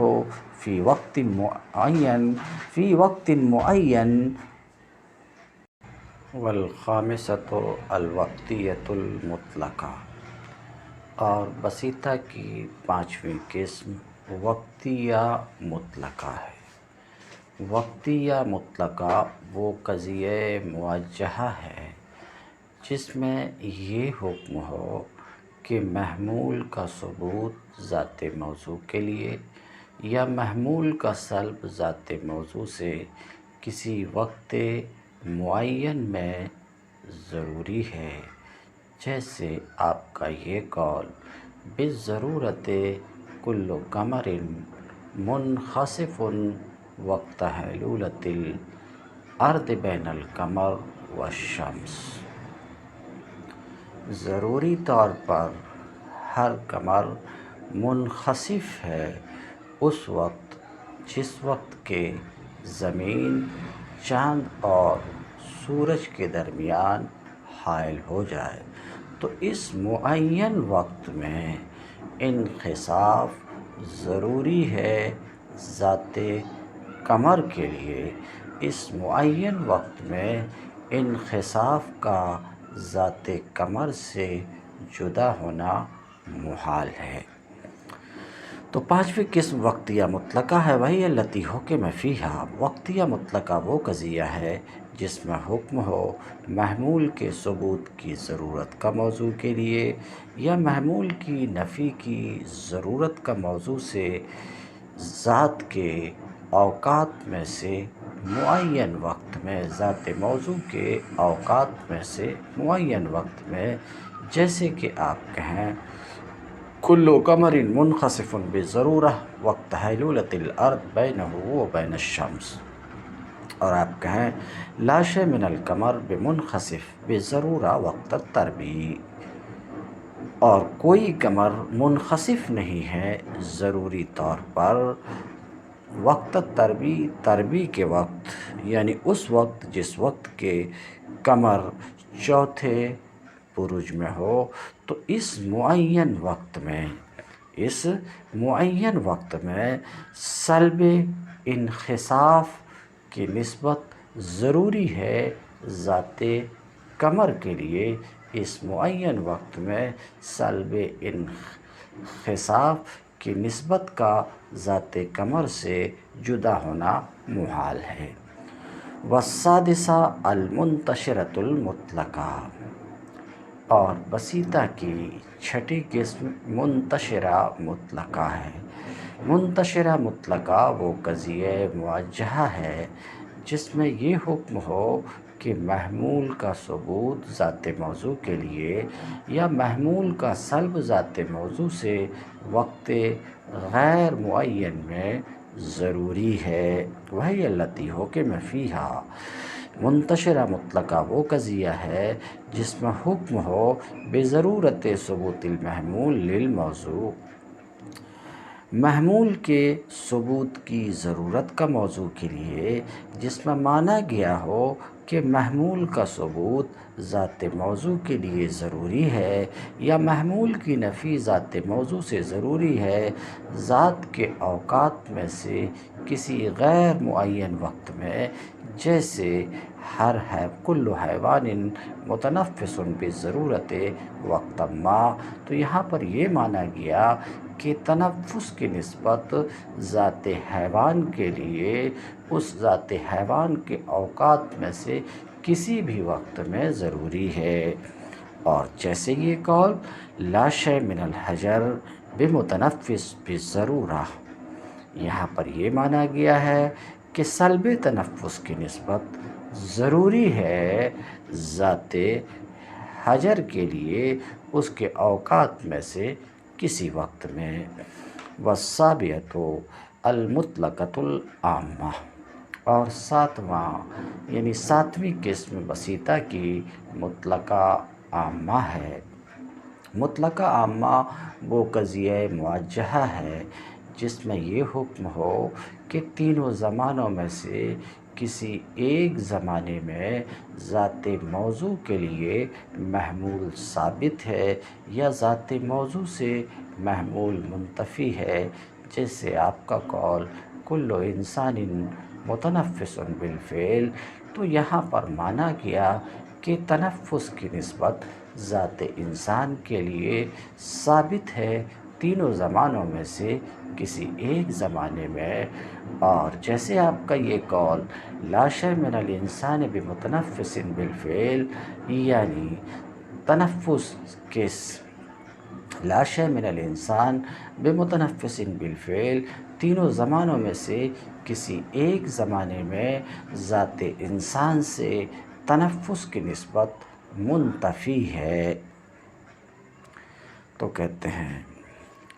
فی وقت معین۔ والخامسۃ الوقتیۃ المطلقہ، اور بسیطہ کی پانچویں قسم وقتیہ مطلقہ ہے۔ وقتیہ مطلقہ وہ قضیہ موجہہ ہے جس میں یہ حکم ہو کہ محمول کا ثبوت ذات موضوع کے لیے یا محمول کا سلب ذات موضوع سے کسی وقت معین میں ضروری ہے، جیسے آپ کا یہ قول بالضرورت کل قمر منخسف وقت حیلولۃ الارض بین القمر والشمس۔ ضروری طور پر ہر قمر منخسف ہے اس وقت جس وقت کہ زمین چاند اور سورج کے درمیان حائل ہو جائے، تو اس معین وقت میں انخساف ضروری ہے ذات قمر کے لیے۔ اس معین وقت میں انخساف کا ذات قمر سے جدا ہونا محال ہے۔ تو پانچویں قسم وقتیہ مطلقہ ہے، وہی التی حکم فیہا۔ وقتیہ مطلقہ وہ قضیہ ہے جس میں حکم ہو محمول کے ثبوت کی ضرورت کا موضوع کے لیے یا محمول کی نفی کی ضرورت کا موضوع سے ذات کے اوقات میں سے معین وقت میں، ذات موضوع کے اوقات میں سے معین وقت میں، جیسے کہ آپ کہیں کل قمر منخسف بالضرورہ وقت حیلولۃ الارض بینہ و بین الشمس، اور آپ کہیں لا شیء من القمر بمنخسف بالضرورہ وقت التربیع، اور کوئی قمر منخسف نہیں ہے ضروری طور پر وقت تربیع کے وقت، یعنی اس وقت جس وقت کے قمر چوتھے برج میں ہو۔ تو اس معین وقت میں سلب انخساف کی نسبت ضروری ہے ذات قمر کے لیے۔ اس معین وقت میں سلب انخساف کی نسبت کا ذات قمر سے جدا ہونا محال ہے۔ والسادسہ المنتشرۃ المطلقہ، اور بسیطہ کی چھٹی قسم منتشرہ مطلقہ ہے، منتشرہ مطلقہ وہ قضیہ موجہہ ہے جس میں یہ حکم ہو کہ محمول کا ثبوت ذات موضوع کے لیے یا محمول کا سلب ذات موضوع سے وقت غیر معین میں ضروری ہے۔ وہی التی حکم فیہا، منتشرہ مطلقہ وہ قضیہ ہے جس میں حکم ہو بضرورت ثبوت المحمول للموضوع، محمول کے ثبوت کی ضرورت کا موضوع کے لیے، جس میں مانا گیا ہو کہ محمول کا ثبوت ذات موضوع کے لیے ضروری ہے یا محمول کی نفی ذات موضوع سے ضروری ہے، ذات کے اوقات میں سے کسی غیر معین وقت میں، جیسے کل حیوان متنفس بضرورت وقت ما۔ تو یہاں پر یہ مانا گیا کہ تنفس کی نسبت ذات حیوان کے لیے اس ذات حیوان کے اوقات میں سے کسی بھی وقت میں ضروری ہے، اور جیسے یہ قول لا شیء من الحجر بمتنفس بالضرورہ، یہاں پر یہ مانا گیا ہے کہ سلب تنفس کی نسبت ضروری ہے ذات حجر کے لیے اس کے اوقات میں سے کسی وقت میں۔ والسابعۃ المطلقۃ العامہ، اور ساتویں قسم بسیطہ کی مطلقہ عامہ ہے۔ مطلقہ عامہ وہ قضیہ موجہہ ہے جس میں یہ حکم ہو کہ تینوں زمانوں میں سے کسی ایک زمانے میں ذات موضوع کے لیے محمول ثابت ہے یا ذات موضوع سے محمول منتفی ہے، جیسے آپ کا قول کل انسان متنفس بالفعل۔ تو یہاں پر مانا گیا کہ تنفس کی نسبت ذات انسان کے لیے ثابت ہے تینوں زمانوں میں سے کسی ایک زمانے میں، اور جیسے آپ کا یہ قول لا شیء من الانسان بمتنفس بالفعل، یعنی تنفس کے لا شیء من الانسان بمتنفس بالفعل تینوں زمانوں میں سے کسی ایک زمانے میں ذات انسان سے تنفس کی نسبت منتفی ہے۔ تو کہتے ہیں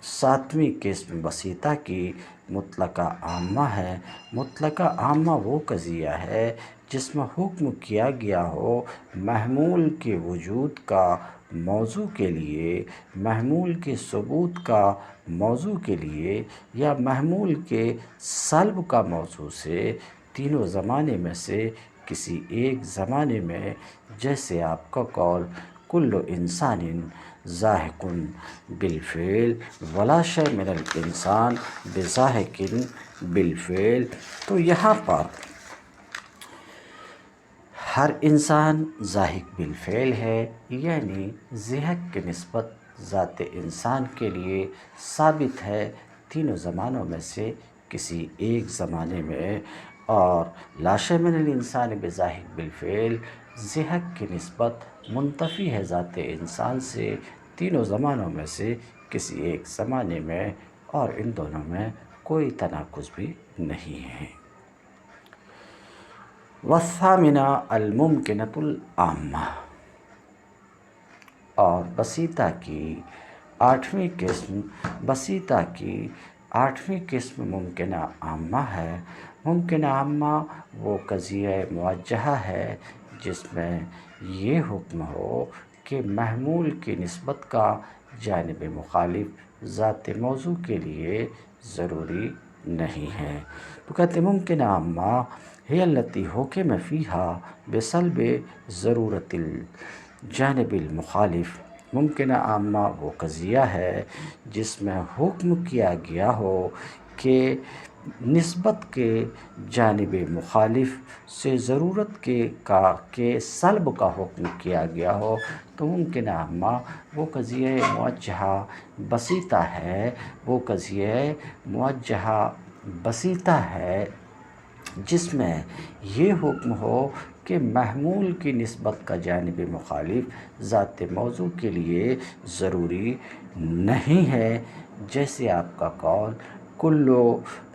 ساتویں قسم بسیطہ کی مطلقہ عامہ ہے۔ مطلقہ عامہ وہ قضیہ ہے جس میں حکم کیا گیا ہو محمول کے وجود کا موضوع کے لیے، محمول کے ثبوت کا موضوع کے لیے یا محمول کے سلب کا موضوع سے تینوں زمانے میں سے کسی ایک زمانے میں، جیسے آپ کا قول کل انسان ضاحک بالفعل ولا شیء من الانسان بضاحک بالفعل۔ تو یہاں پر ہر انسان ضاحک بالفعل ہے، یعنی ضحک کی نسبت ذات انسان کے لیے ثابت ہے تینوں زمانوں میں سے کسی ایک زمانے میں، اور لا شیء من الانسان بضاحک بالفعل ضحک کی نسبت منتفی ہے ذات انسان سے تینوں زمانوں میں سے کسی ایک زمانے میں، اور ان دونوں میں کوئی تناقض بھی نہیں ہے۔ والثامنہ الممکنۃ العامہ، اور بسیطہ کی آٹھویں قسم ممکنہ عامہ ہے۔ ممکنہ عامہ وہ قضیہ موجہہ ہے جس میں یہ حکم ہو کہ محمول کی نسبت کا جانب مخالف ذات موضوع کے لیے ضروری نہیں ہے۔ تو کہتے ہیں ممکنہ عامہ ہی التی حکم فیہا بسلب ضرورت الجانب المخالف، ممکنہ عامہ وہ قضیہ ہے جس میں حکم کیا گیا ہو کہ نسبت کے جانب مخالف سے ضرورت کے سلب کا حکم کیا گیا ہو۔ تو ممکنہ عامہ وہ قضیہ موجہہ بسیطہ ہے، وہ قضیہ موجہہ بسیطہ ہے جس میں یہ حکم ہو کہ محمول کی نسبت کا جانب مخالف ذات موضوع کے لیے ضروری نہیں ہے، جیسے آپ کا قول کلو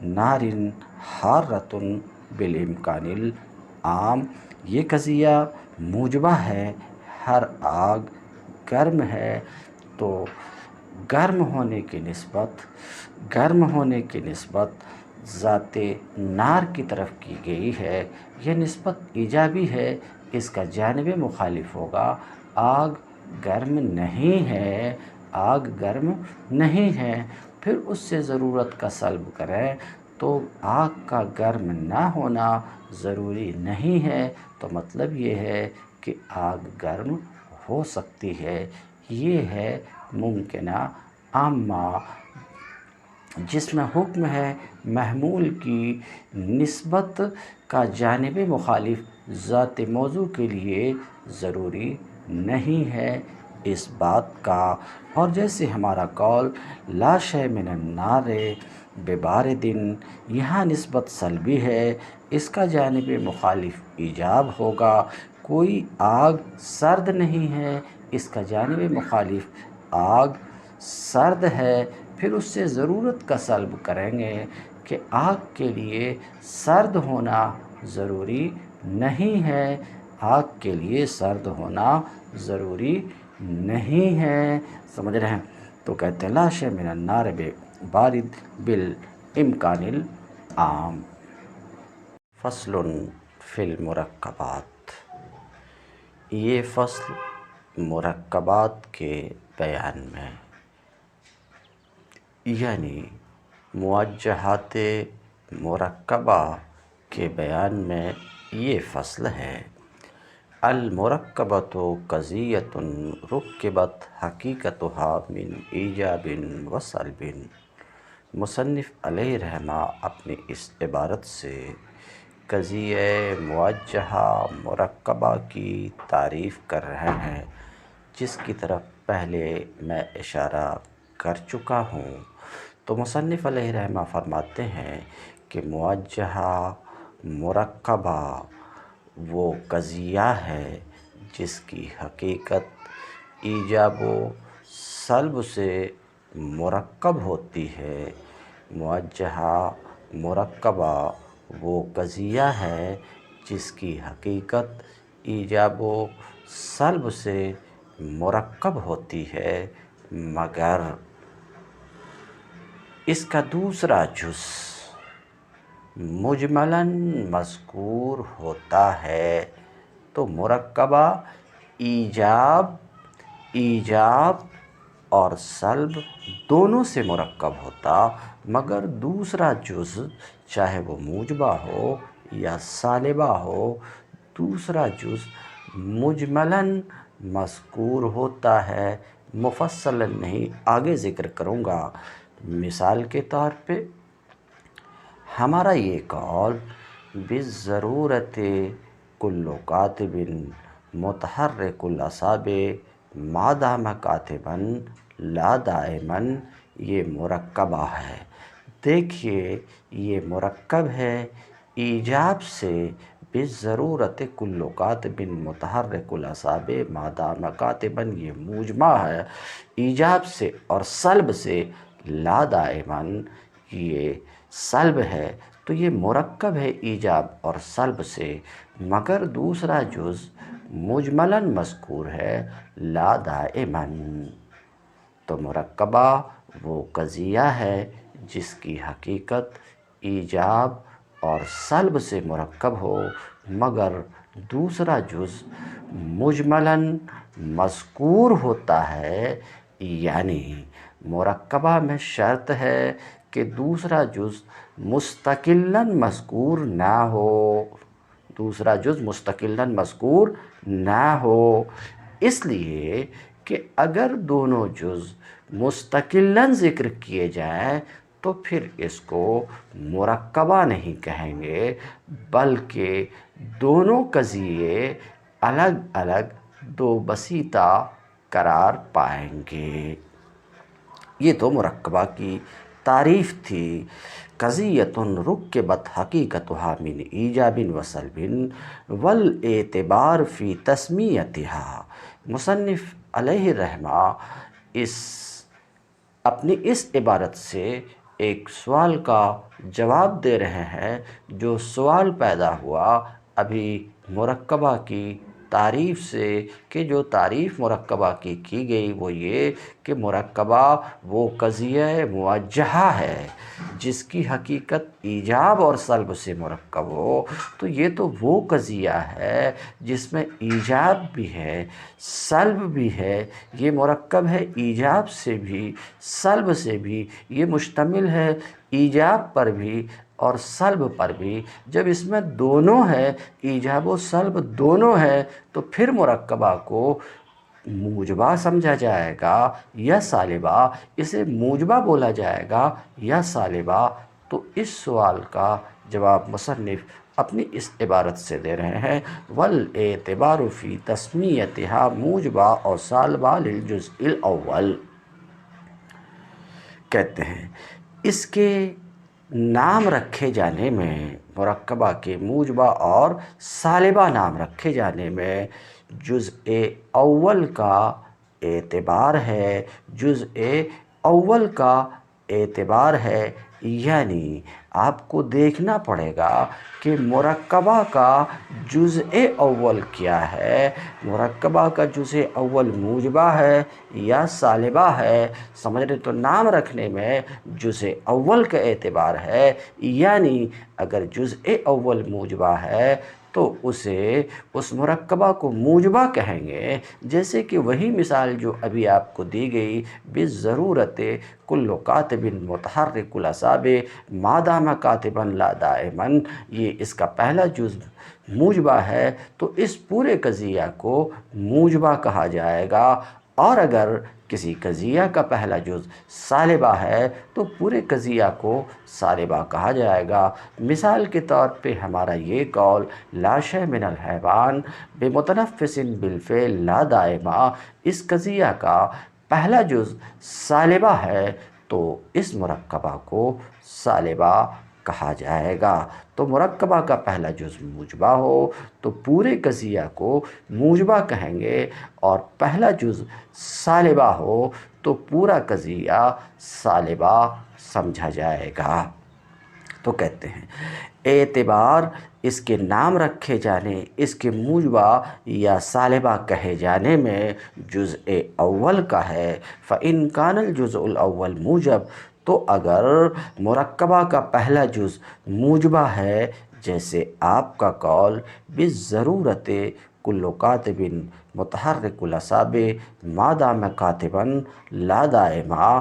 نارن حارتن بالامکان العام، یہ قضیہ موجبہ ہے، ہر آگ گرم ہے، تو گرم ہونے کی نسبت ذات نار کی طرف کی گئی ہے، یہ نسبت ایجابی ہے، اس کا جانب مخالف ہوگا آگ گرم نہیں ہے، پھر اس سے ضرورت کا سلب کریں تو آگ کا گرم نہ ہونا ضروری نہیں ہے، تو مطلب یہ ہے کہ آگ گرم ہو سکتی ہے، یہ ہے ممکنہ عامہ، جس میں حکم ہے محمول کی نسبت کا جانب مخالف ذات موضوع کے لیے ضروری نہیں ہے اس بات کا، اور جیسے ہمارا قول لا شیء من النار ببارد، یہاں نسبت سلبی ہے، اس کا جانب مخالف ایجاب ہوگا، کوئی آگ سرد نہیں ہے، اس کا جانب مخالف آگ سرد ہے، پھر اس سے ضرورت کا سلب کریں گے کہ آگ کے لیے سرد ہونا ضروری نہیں ہے، آگ کے لیے سرد ہونا ضروری نہیں ہے، سمجھ رہے ہیں؟ تو کہتے ہیں لا شیء من النار بارد بالامکان العام۔ فصل فی المرکبات، یہ فصل مرکبات کے بیان میں، یعنی موجہات مرکبہ کے بیان میں یہ فصل ہے۔ المرکبۃ قضیۃ رکبت حقیقتها من ایجاب و سلب، مصنف علیہ رحمہ اپنی اس عبارت سے قضیہ موجہہ مرکبہ کی تعریف کر رہے ہیں، جس کی طرف پہلے میں اشارہ کر چکا ہوں۔ تو مصنف علیہ رحمہ فرماتے ہیں کہ موجہہ مرکبہ وہ قضیہ ہے جس کی حقیقت ایجاب و سلب سے مرکب ہوتی ہے۔ موجہہ مرکبہ وہ قضیہ ہے جس کی حقیقت ایجاب و سلب سے مرکب ہوتی ہے، مگر اس کا دوسرا جز مجملاً مذکور ہوتا ہے، تو مرکبہ ایجاب اور سلب دونوں سے مرکب ہوتا، مگر دوسرا جز چاہے وہ موجبہ ہو یا سالبہ ہو، دوسرا جز مجملاً مذکور ہوتا ہے، مفصلاً نہیں، آگے ذکر کروں گا۔ مثال کے طور پہ ہمارا یہ قول بالضرورت کل کاتب متحرک الاصابع ما دام کاتبا لا دائما، یہ مرکبہ ہے۔ دیکھیے یہ مرکب ہے ایجاب سے، بالضرورت کل کاتب متحرک الاصابع ما دام کاتبا، یہ موجمع ہے ایجاب سے، اور سلب سے لا دائما، یہ سلب ہے، تو یہ مرکب ہے ایجاب اور سلب سے، مگر دوسرا جز مجملاً مذکور ہے لا دائما۔ تو مرکبہ وہ قضیہ ہے جس کی حقیقت ایجاب اور سلب سے مرکب ہو، مگر دوسرا جز مجملاً مذکور ہوتا ہے، یعنی مرکبہ میں شرط ہے کہ دوسرا جز مستقلاً مذکور نہ ہو، دوسرا جز مستقلاً مذکور نہ ہو، اس لیے کہ اگر دونوں جز مستقلاً ذکر کیے جائیں تو پھر اس کو مرکبہ نہیں کہیں گے، بلکہ دونوں قضیے الگ الگ دو بسیطہ قرار پائیں گے۔ یہ تو مرکبہ کی تعریف تھی۔ قضیۃ رکبت حقیقتها من ایجاب و سلب والاعتبار فی تسمیتها، مصنف علیہ رحمہ اپنی اس عبارت سے ایک سوال کا جواب دے رہے ہیں۔ جو سوال پیدا ہوا ابھی مرکبہ کی تعریف سے، کہ جو تعریف مرکبہ کی گئی وہ یہ کہ مرکبہ وہ قضیہ موجہہ ہے جس کی حقیقت ایجاب اور سلب سے مرکب ہو۔ تو یہ تو وہ قضیہ ہے جس میں ایجاب بھی ہے، سلب بھی ہے۔ یہ مرکب ہے ایجاب سے بھی، سلب سے بھی، یہ مشتمل ہے ایجاب پر بھی اور سلب پر بھی۔ جب اس میں دونوں ہے، ایجاب و سلب دونوں ہے، تو پھر مرکبہ کو موجبہ سمجھا جائے گا یا سالبہ؟ اسے موجبہ بولا جائے گا یا سالبہ؟ تو اس سوال کا جواب مصنف اپنی اس عبارت سے دے رہے ہیں، والاعتبار فی تسمیتھا موجبہ اور سالبہ للجزء الاول۔ کہتے ہیں اس کے نام رکھے جانے میں، مرکبہ کے موجبہ اور سالبہ نام رکھے جانے میں جزء اول کا اعتبار ہے، جزء اول کا اعتبار ہے۔ یعنی آپ کو دیکھنا پڑے گا کہ مرکبہ کا جزء اول کیا ہے، مرکبہ کا جزء اول موجبہ ہے یا سالبہ ہے۔ سمجھ رہے؟ تو نام رکھنے میں جزء اول کا اعتبار ہے، یعنی اگر جزء اول موجبہ ہے تو اسے اس مرکبہ کو موجبہ کہیں گے۔ جیسے کہ وہی مثال جو ابھی آپ کو دی گئی، بالضرورت کل کاتب متحرک الاعصاب ما دام کاتبا لا دائما، یہ اس کا پہلا جز موجبہ ہے تو اس پورے قضیہ کو موجبہ کہا جائے گا۔ اور اگر کسی قضیہ کا پہلا جز سالبہ ہے تو پورے قضیہ کو سالبہ کہا جائے گا۔ مثال کے طور پہ ہمارا یہ قول لا شیء من الحیوان بمتنفس بالفعل لا دائما، اس قضیہ کا پہلا جز سالبہ ہے تو اس مرکبہ کو سالبہ کہا جائے گا۔ تو مرکبہ کا پہلا جز موجبہ ہو تو پورے قضیہ کو موجبہ کہیں گے، اور پہلا جز سالبہ ہو تو پورا قضیہ سالبہ سمجھا جائے گا۔ تو کہتے ہیں اعتبار اس کے نام رکھے جانے، اس کے موجبہ یا سالبہ کہے جانے میں جزء اول کا ہے۔ فَإِنْ كَانَ الْجُزْءُ الْأَوَّلُ موجب، تو اگر مرکبہ کا پہلا جز موجبہ ہے، جیسے آپ کا قول بالضرورت کل کاتب متحرک الاعصاب ما دام کاتبا لا دائما،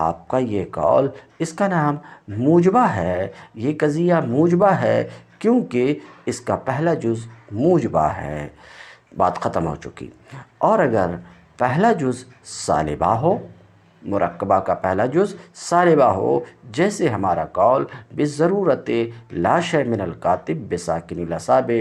آپ کا یہ قول، اس کا نام موجبہ ہے، یہ قضیہ موجبہ ہے کیونکہ اس کا پہلا جز موجبہ ہے۔ بات ختم ہو چکی۔ اور اگر پہلا جز سالبہ ہو، مرکبہ کا پہلا جز سالبہ ہو، جیسے ہمارا قول بالضرورت لا شیء من الکاتب بساکن الاعصاب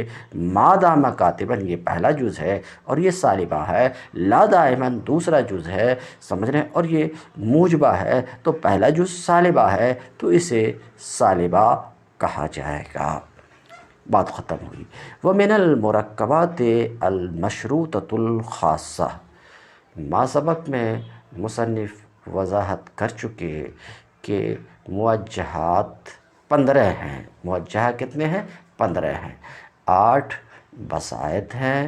ما دام کاتبا، یہ پہلا جز ہے اور یہ سالبہ ہے۔ لا دائما دوسرا جز ہے، سمجھ رہے ہیں، اور یہ موجبہ ہے، تو پہلا جز سالبہ ہے تو اسے سالبہ کہا جائے گا۔ بات ختم ہوئی۔ وَمِنَ الْمُرَكَّبَاتِ الْمَشْرُوطَةُ الْخَاصَّةُ، ما سبق میں مصنف وضاحت کر چکے کہ موجہات 15 ہیں۔ موجہہ کتنے ہیں؟ 15 ہیں۔ 8 بسائط ہیں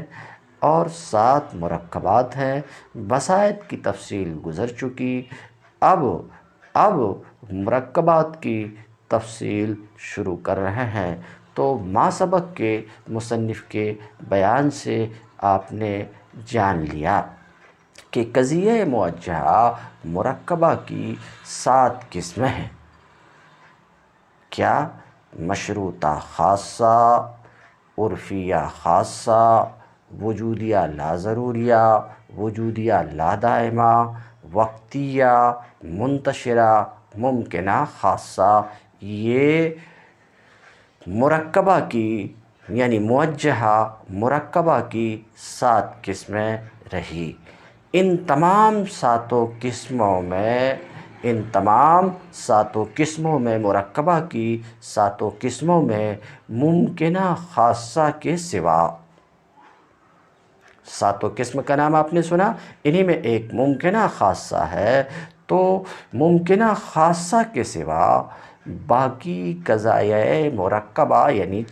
اور 7 مرکبات ہیں۔ بسائط کی تفصیل گزر چکی، اب مرکبات کی تفصیل شروع کر رہے ہیں۔ تو ما سبق کے مصنف کے بیان سے آپ نے جان لیا کہ قضیہ موجہہ مرکبہ کی 7 قسمیں ہیں۔ کیا؟ مشروطہ خاصہ، عرفیہ خاصہ، وجودیہ لا ضروریہ، وجودیہ لا دائمہ، وقتیہ، منتشرہ، ممکنہ خاصہ۔ یہ مرکبہ کی یعنی موجہہ مرکبہ کی 7 قسمیں رہی۔ ان تمام 7 قسموں میں مرکبہ کی 7 قسموں میں ممکنہ خاصہ کے سوا، 7 قسم کا نام آپ نے سنا، انہی میں ایک ممکنہ خاصہ ہے۔ تو ممکنہ خاصہ کے سوا باقی قضایۂ مرکبہ یعنی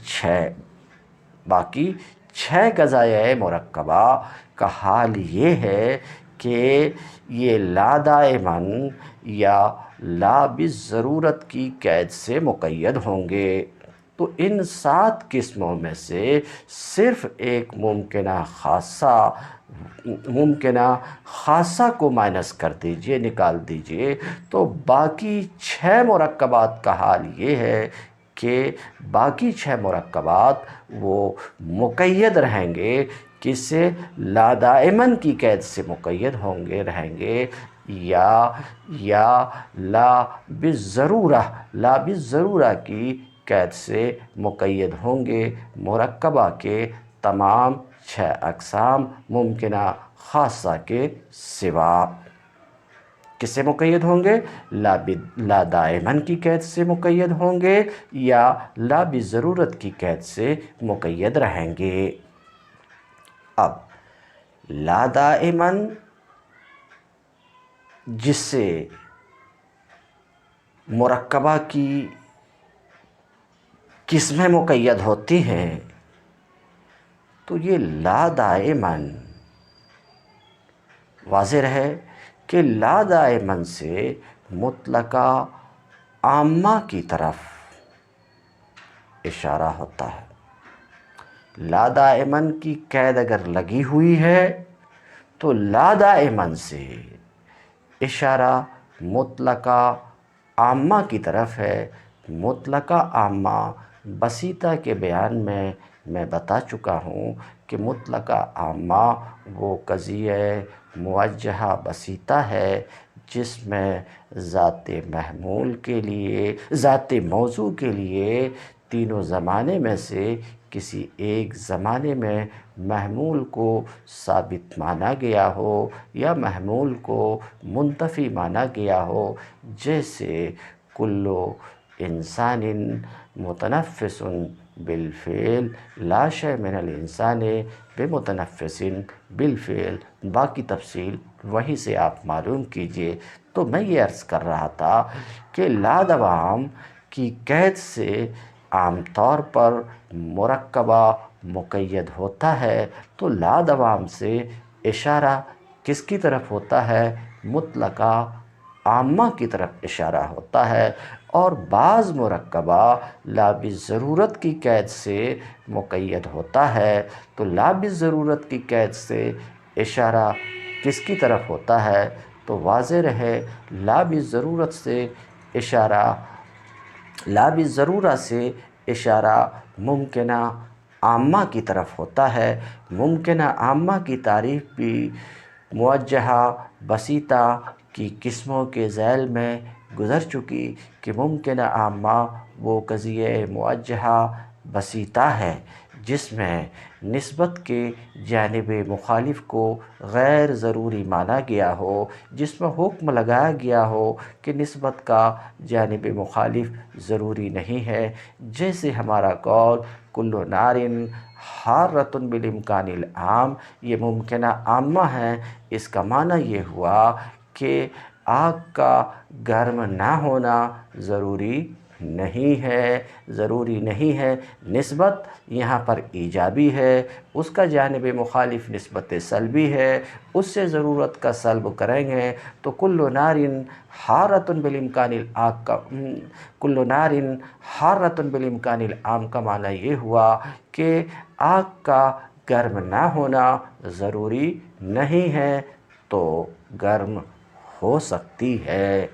باقی 6 قضایۂ مرکبہ کا حال یہ ہے کہ یہ لا دائماً یا لا بالضرورت کی قید سے مقید ہوں گے۔ تو ان 7 قسموں میں سے صرف ایک ممکنہ خاصہ کو مائنس کر دیجئے، نکال دیجئے، تو باقی 6 مرکبات کا حال یہ ہے کہ باقی 6 مرکبات وہ مقید رہیں گے، کس سے؟ لا دائماً کی قید سے مقید رہیں گے یا لا بالضرورہ کی قید سے مقید ہوں گے۔ مرکبہ کے تمام 6 اقسام ممکنہ خاصہ کے سوا کس سے مقید ہوں گے؟ لا دائماً کی قید سے مقید ہوں گے یا لا بالضرورت کی قید سے مقید رہیں گے۔ اب لا دائماً جس سے مرکبہ کی قسمیں مقید ہوتی ہیں، تو یہ لا دائماً واضح رہے کہ لا دائماً سے مطلقہ عامہ کی طرف اشارہ ہوتا ہے۔ لا دائماً کی قید اگر لگی ہوئی ہے تو لا دائماً سے اشارہ مطلقہ عامہ کی طرف ہے۔ مطلقہ عامہ بسیطہ کے بیان میں بتا چکا ہوں کہ مطلقہ عامہ وہ قضیہ موجہہ بسیطہ ہے جس میں ذات موضوع کے لیے تینوں زمانے میں سے کسی ایک زمانے میں محمول کو ثابت مانا گیا ہو یا محمول کو منتفی مانا گیا ہو، جیسے کل انسان متنفس بالفعل لا شیء من الانسان بمتنفس بالفعل، باقی تفصیل وہیں سے آپ معلوم کیجئے۔ تو میں یہ عرض کر رہا تھا کہ لا دوام کی قید سے عام طور پر مرکبہ مقید ہوتا ہے، تو لا دوام سے اشارہ کس کی طرف ہوتا ہے؟ مطلقہ عامہ کی طرف اشارہ ہوتا ہے۔ اور بعض مرکبہ لا بالضرورت کی قید سے مقید ہوتا ہے، تو لا بالضرورت کی قید سے اشارہ کس کی طرف ہوتا ہے؟ تو واضح رہے لا بالضرورہ سے اشارہ ممکنہ عامہ کی طرف ہوتا ہے۔ ممکنہ عامہ کی تعریف بھی موجہہ بسیطہ کی قسموں کے ذیل میں گزر چکی کہ ممکنہ عامہ وہ قضیہ موجہہ بسیطہ ہے جس میں نسبت کے جانب مخالف کو غیر ضروری مانا گیا ہو، جس میں حکم لگایا گیا ہو کہ نسبت کا جانب مخالف ضروری نہیں ہے، جیسے ہمارا قول کل نار حارۃ بالامکان العام، یہ ممکنہ عامہ ہے۔ اس کا معنی یہ ہوا کہ آگ کا گرم نہ ہونا ضروری نہیں ہے، نسبت یہاں پر ایجابی ہے، اس کا جانب مخالف نسبت سلبی ہے، اس سے ضرورت کا سلب کریں گے تو کل نار حارۃ بالامکان العام کا معنی یہ ہوا کہ آگ کا گرم نہ ہونا ضروری نہیں ہے، تو گرم ہو سکتی ہے۔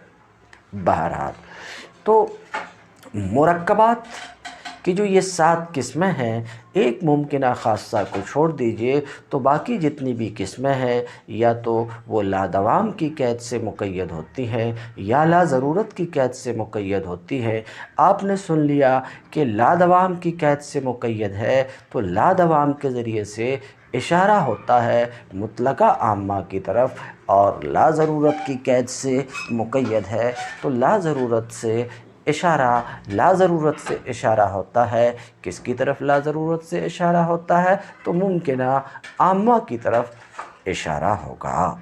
بہرحال تو مرکبات کی جو یہ 7 قسمیں ہیں، ایک ممکنہ خاصہ کو چھوڑ دیجئے تو باقی جتنی بھی قسمیں ہیں یا تو وہ لا دوام کی قید سے مقید ہوتی ہیں یا لا ضرورت کی قید سے مقید ہوتی ہیں۔ آپ نے سن لیا کہ لا دوام کی قید سے مقید ہے تو لا دوام کے ذریعے سے اشارہ ہوتا ہے مطلقہ عامہ کی طرف، اور لا ضرورت کی قید سے مقید ہے تو لا ضرورت سے اشارہ ہوتا ہے۔ کس کی طرف لا ضرورت سے اشارہ ہوتا ہے؟ تو ممکنہ عامہ کی طرف اشارہ ہوگا۔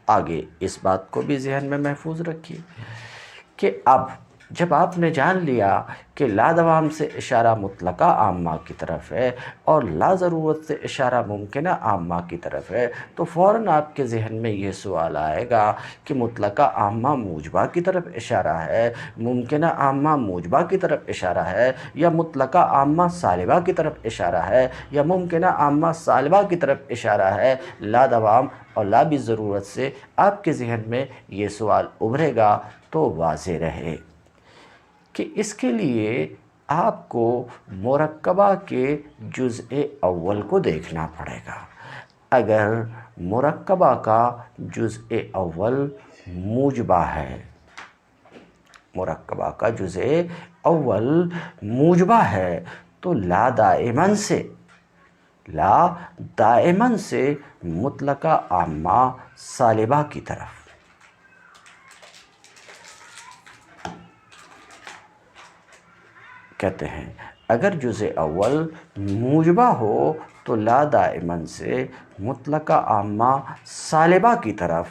آگے اس بات کو بھی ذہن میں محفوظ رکھیے کہ اب جب آپ نے جان لیا کہ لا دوام سے اشارہ مطلقہ عامہ کی طرف ہے اور لا ضرورت سے اشارہ ممکنہ عامہ کی طرف ہے، تو فوراً آپ کے ذہن میں یہ سوال آئے گا کہ مطلقہ عامہ موجبہ کی طرف اشارہ ہے، ممکنہ عامہ موجبہ کی طرف اشارہ ہے، یا مطلقہ عامہ سالبہ کی طرف اشارہ ہے، یا ممکنہ عامہ سالبہ کی طرف اشارہ ہے۔ لا دوام اور لا بالضرورت سے آپ کے ذہن میں یہ سوال ابھرے گا تو واضح رہے کہ اس کے لیے آپ کو مرکبہ کے جزء اول کو دیکھنا پڑے گا۔ اگر مرکبہ کا جزء اول موجبہ ہے، مرکبہ کا جزء اول موجبہ ہے تو لا دائماً سے مطلقہ عامہ سالبہ کی طرف، کہتے ہیں اگر جزء اول موجبہ ہو تو لا دائماً سے مطلقہ عامہ سالبہ کی طرف،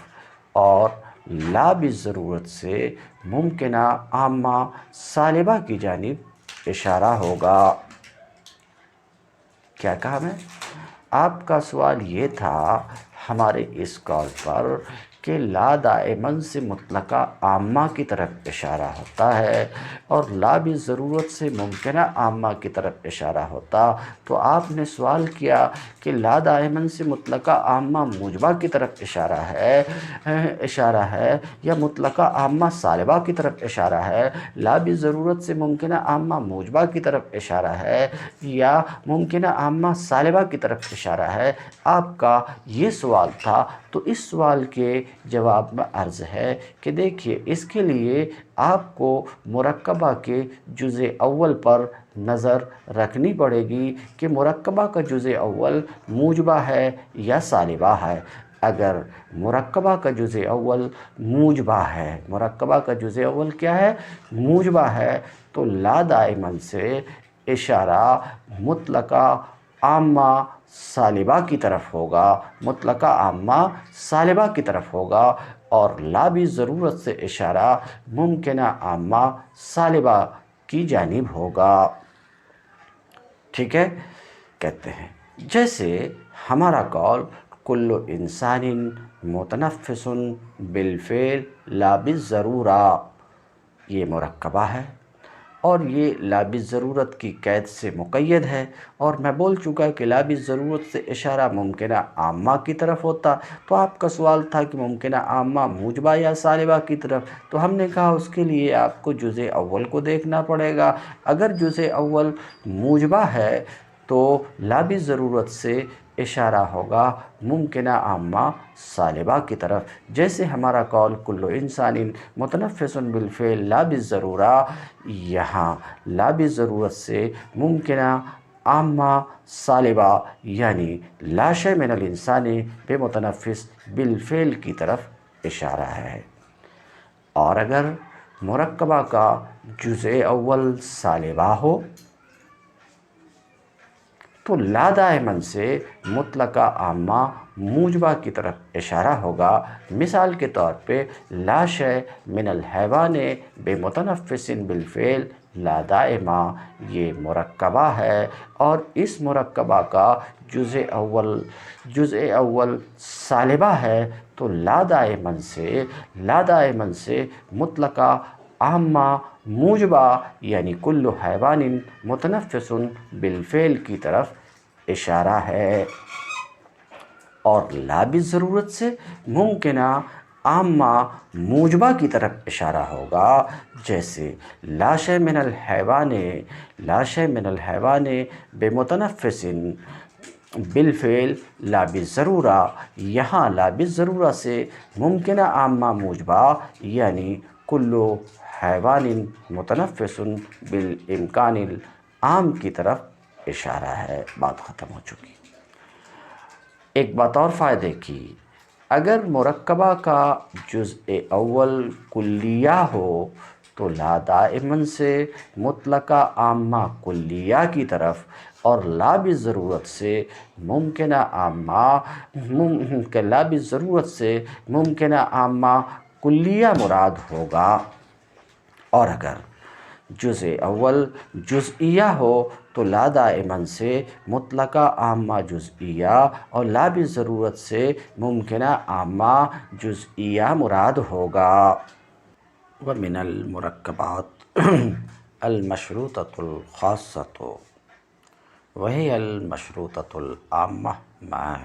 اور لا بالضرورت سے ممکنہ عامہ سالبہ کی جانب اشارہ ہوگا۔ کیا کہا میں؟ آپ کا سوال یہ تھا ہمارے اس کال پر کہ لا دائماً سے مطلقہ عامہ کی طرف اشارہ ہوتا ہے اور لا بالضرورت سے ممکنہ عامہ کی طرف اشارہ ہوتا، تو آپ نے سوال کیا کہ لا دائماً سے مطلقہ عامہ موجبہ کی طرف اشارہ ہے یا مطلقہ عامہ سالبہ کی طرف اشارہ ہے، لا بالضرورت سے ممکنہ عامہ موجبہ کی طرف اشارہ ہے یا ممکنہ عامہ سالبہ کی طرف اشارہ ہے۔ آپ کا یہ سوال تھا، تو اس سوال کے جواب میں عرض ہے کہ دیکھیے اس کے لیے آپ کو مرکبہ کے جزء اول پر نظر رکھنی پڑے گی کہ مرکبہ کا جزء اول موجبہ ہے یا سالبہ ہے۔ اگر مرکبہ کا جزء اول موجبہ ہے، مرکبہ کا جزء اول کیا ہے؟ موجبہ ہے، تو لا دائماً سے اشارہ مطلقہ عامہ سالبہ کی طرف ہوگا، مطلقہ عامہ سالبہ کی طرف ہوگا، اور لا بالضرورت سے اشارہ ممکنہ عامہ سالبہ کی جانب ہوگا۔ ٹھیک ہے؟ کہتے ہیں جیسے ہمارا قول کل انسان متنفس بالفعل لا بالضرورہ، یہ مرکبہ ہے اور یہ لا بالضرورت کی قید سے مقید ہے، اور میں بول چکا کہ لا بالضرورت سے اشارہ ممکنہ عامہ کی طرف ہوتا، تو آپ کا سوال تھا کہ ممکنہ عامہ موجبہ یا سالبہ کی طرف، تو ہم نے کہا اس کے لیے آپ کو جزء اول کو دیکھنا پڑے گا۔ اگر جزء اول موجبہ ہے تو لا بالضرورت سے اشارہ ہوگا ممکنہ عامہ سالبہ کی طرف، جیسے ہمارا قول کل انسان متنفس بالفعل لا بالضرورہ، یہاں لا بالضرورت سے ممکنہ عامہ سالبہ یعنی لا شیء من الانسان بمتنفس بالفعل کی طرف اشارہ ہے۔ اور اگر مرکبہ کا جزء اول سالبہ ہو تو لا دائماً سے مطلقہ عامہ موجبہ کی طرف اشارہ ہوگا۔ مثال کے طور پہ لا شیء من الحیوان بمتنفس بالفعل لا دائمہ، یہ مرکبہ ہے اور اس مرکبہ کا جزء اول سالبہ ہے، تو لا دائماً سے مطلقہ عامہ موجبہ یعنی کل حیوان متنفس بالفعل کی طرف اشارہ ہے، اور لا بالضرورت سے ممکنہ عامہ موجبہ کی طرف اشارہ ہوگا، جیسے لا شیء من الحیوان بمتنفس بالفعل لا بالضرورہ، یہاں لا بالضرورہ سے ممکنہ عامہ موجبہ یعنی کل حیوان متنفس بالامکان العام کی طرف اشارہ ہے۔ بات ختم ہو چکی۔ ایک بات اور فائدے کی، اگر مرکبہ کا جزء اول کلیہ ہو تو لا دائماً سے مطلقہ عامہ کلیہ کی طرف، اور لا بھی ضرورت سے ممکنہ عامہ کلیہ مراد ہوگا، اور اگر جزء اول جزئیہ ہو تو لا دائماً سے مطلقہ عامہ جزئیہ اور لا بھی ضرورت سے ممکنہ عامہ جزئیہ مراد ہوگا۔ ومن المرکبات المشروطۃ الخاصۃ وہی المشروطۃ العامہ مع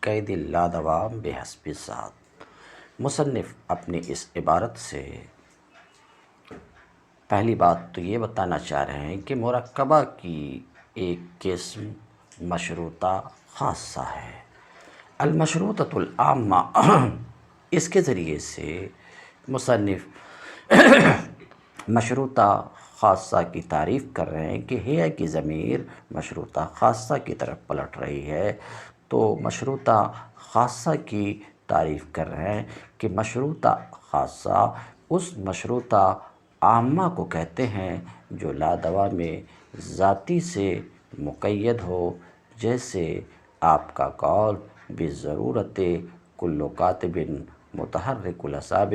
قید لا دوام بحسب الذات۔ مصنف اپنی اس عبارت سے پہلی بات تو یہ بتانا چاہ رہے ہیں کہ مرکبہ کی ایک قسم مشروطہ خاصہ ہے، المشروطۃ العامہ۔ اس کے ذریعے سے مصنف مشروطہ خاصہ کی تعریف کر رہے ہیں کہ ہے کی ضمیر مشروطہ خاصہ کی طرف پلٹ رہی ہے، تو مشروطہ خاصہ کی تعریف کر رہے ہیں کہ مشروطہ خاصہ اس مشروطہ عامہ کو کہتے ہیں جو لا دوام ذاتی سے مقید ہو، جیسے آپ کا قول بضرورت کل کاتب متحرک الاعصاب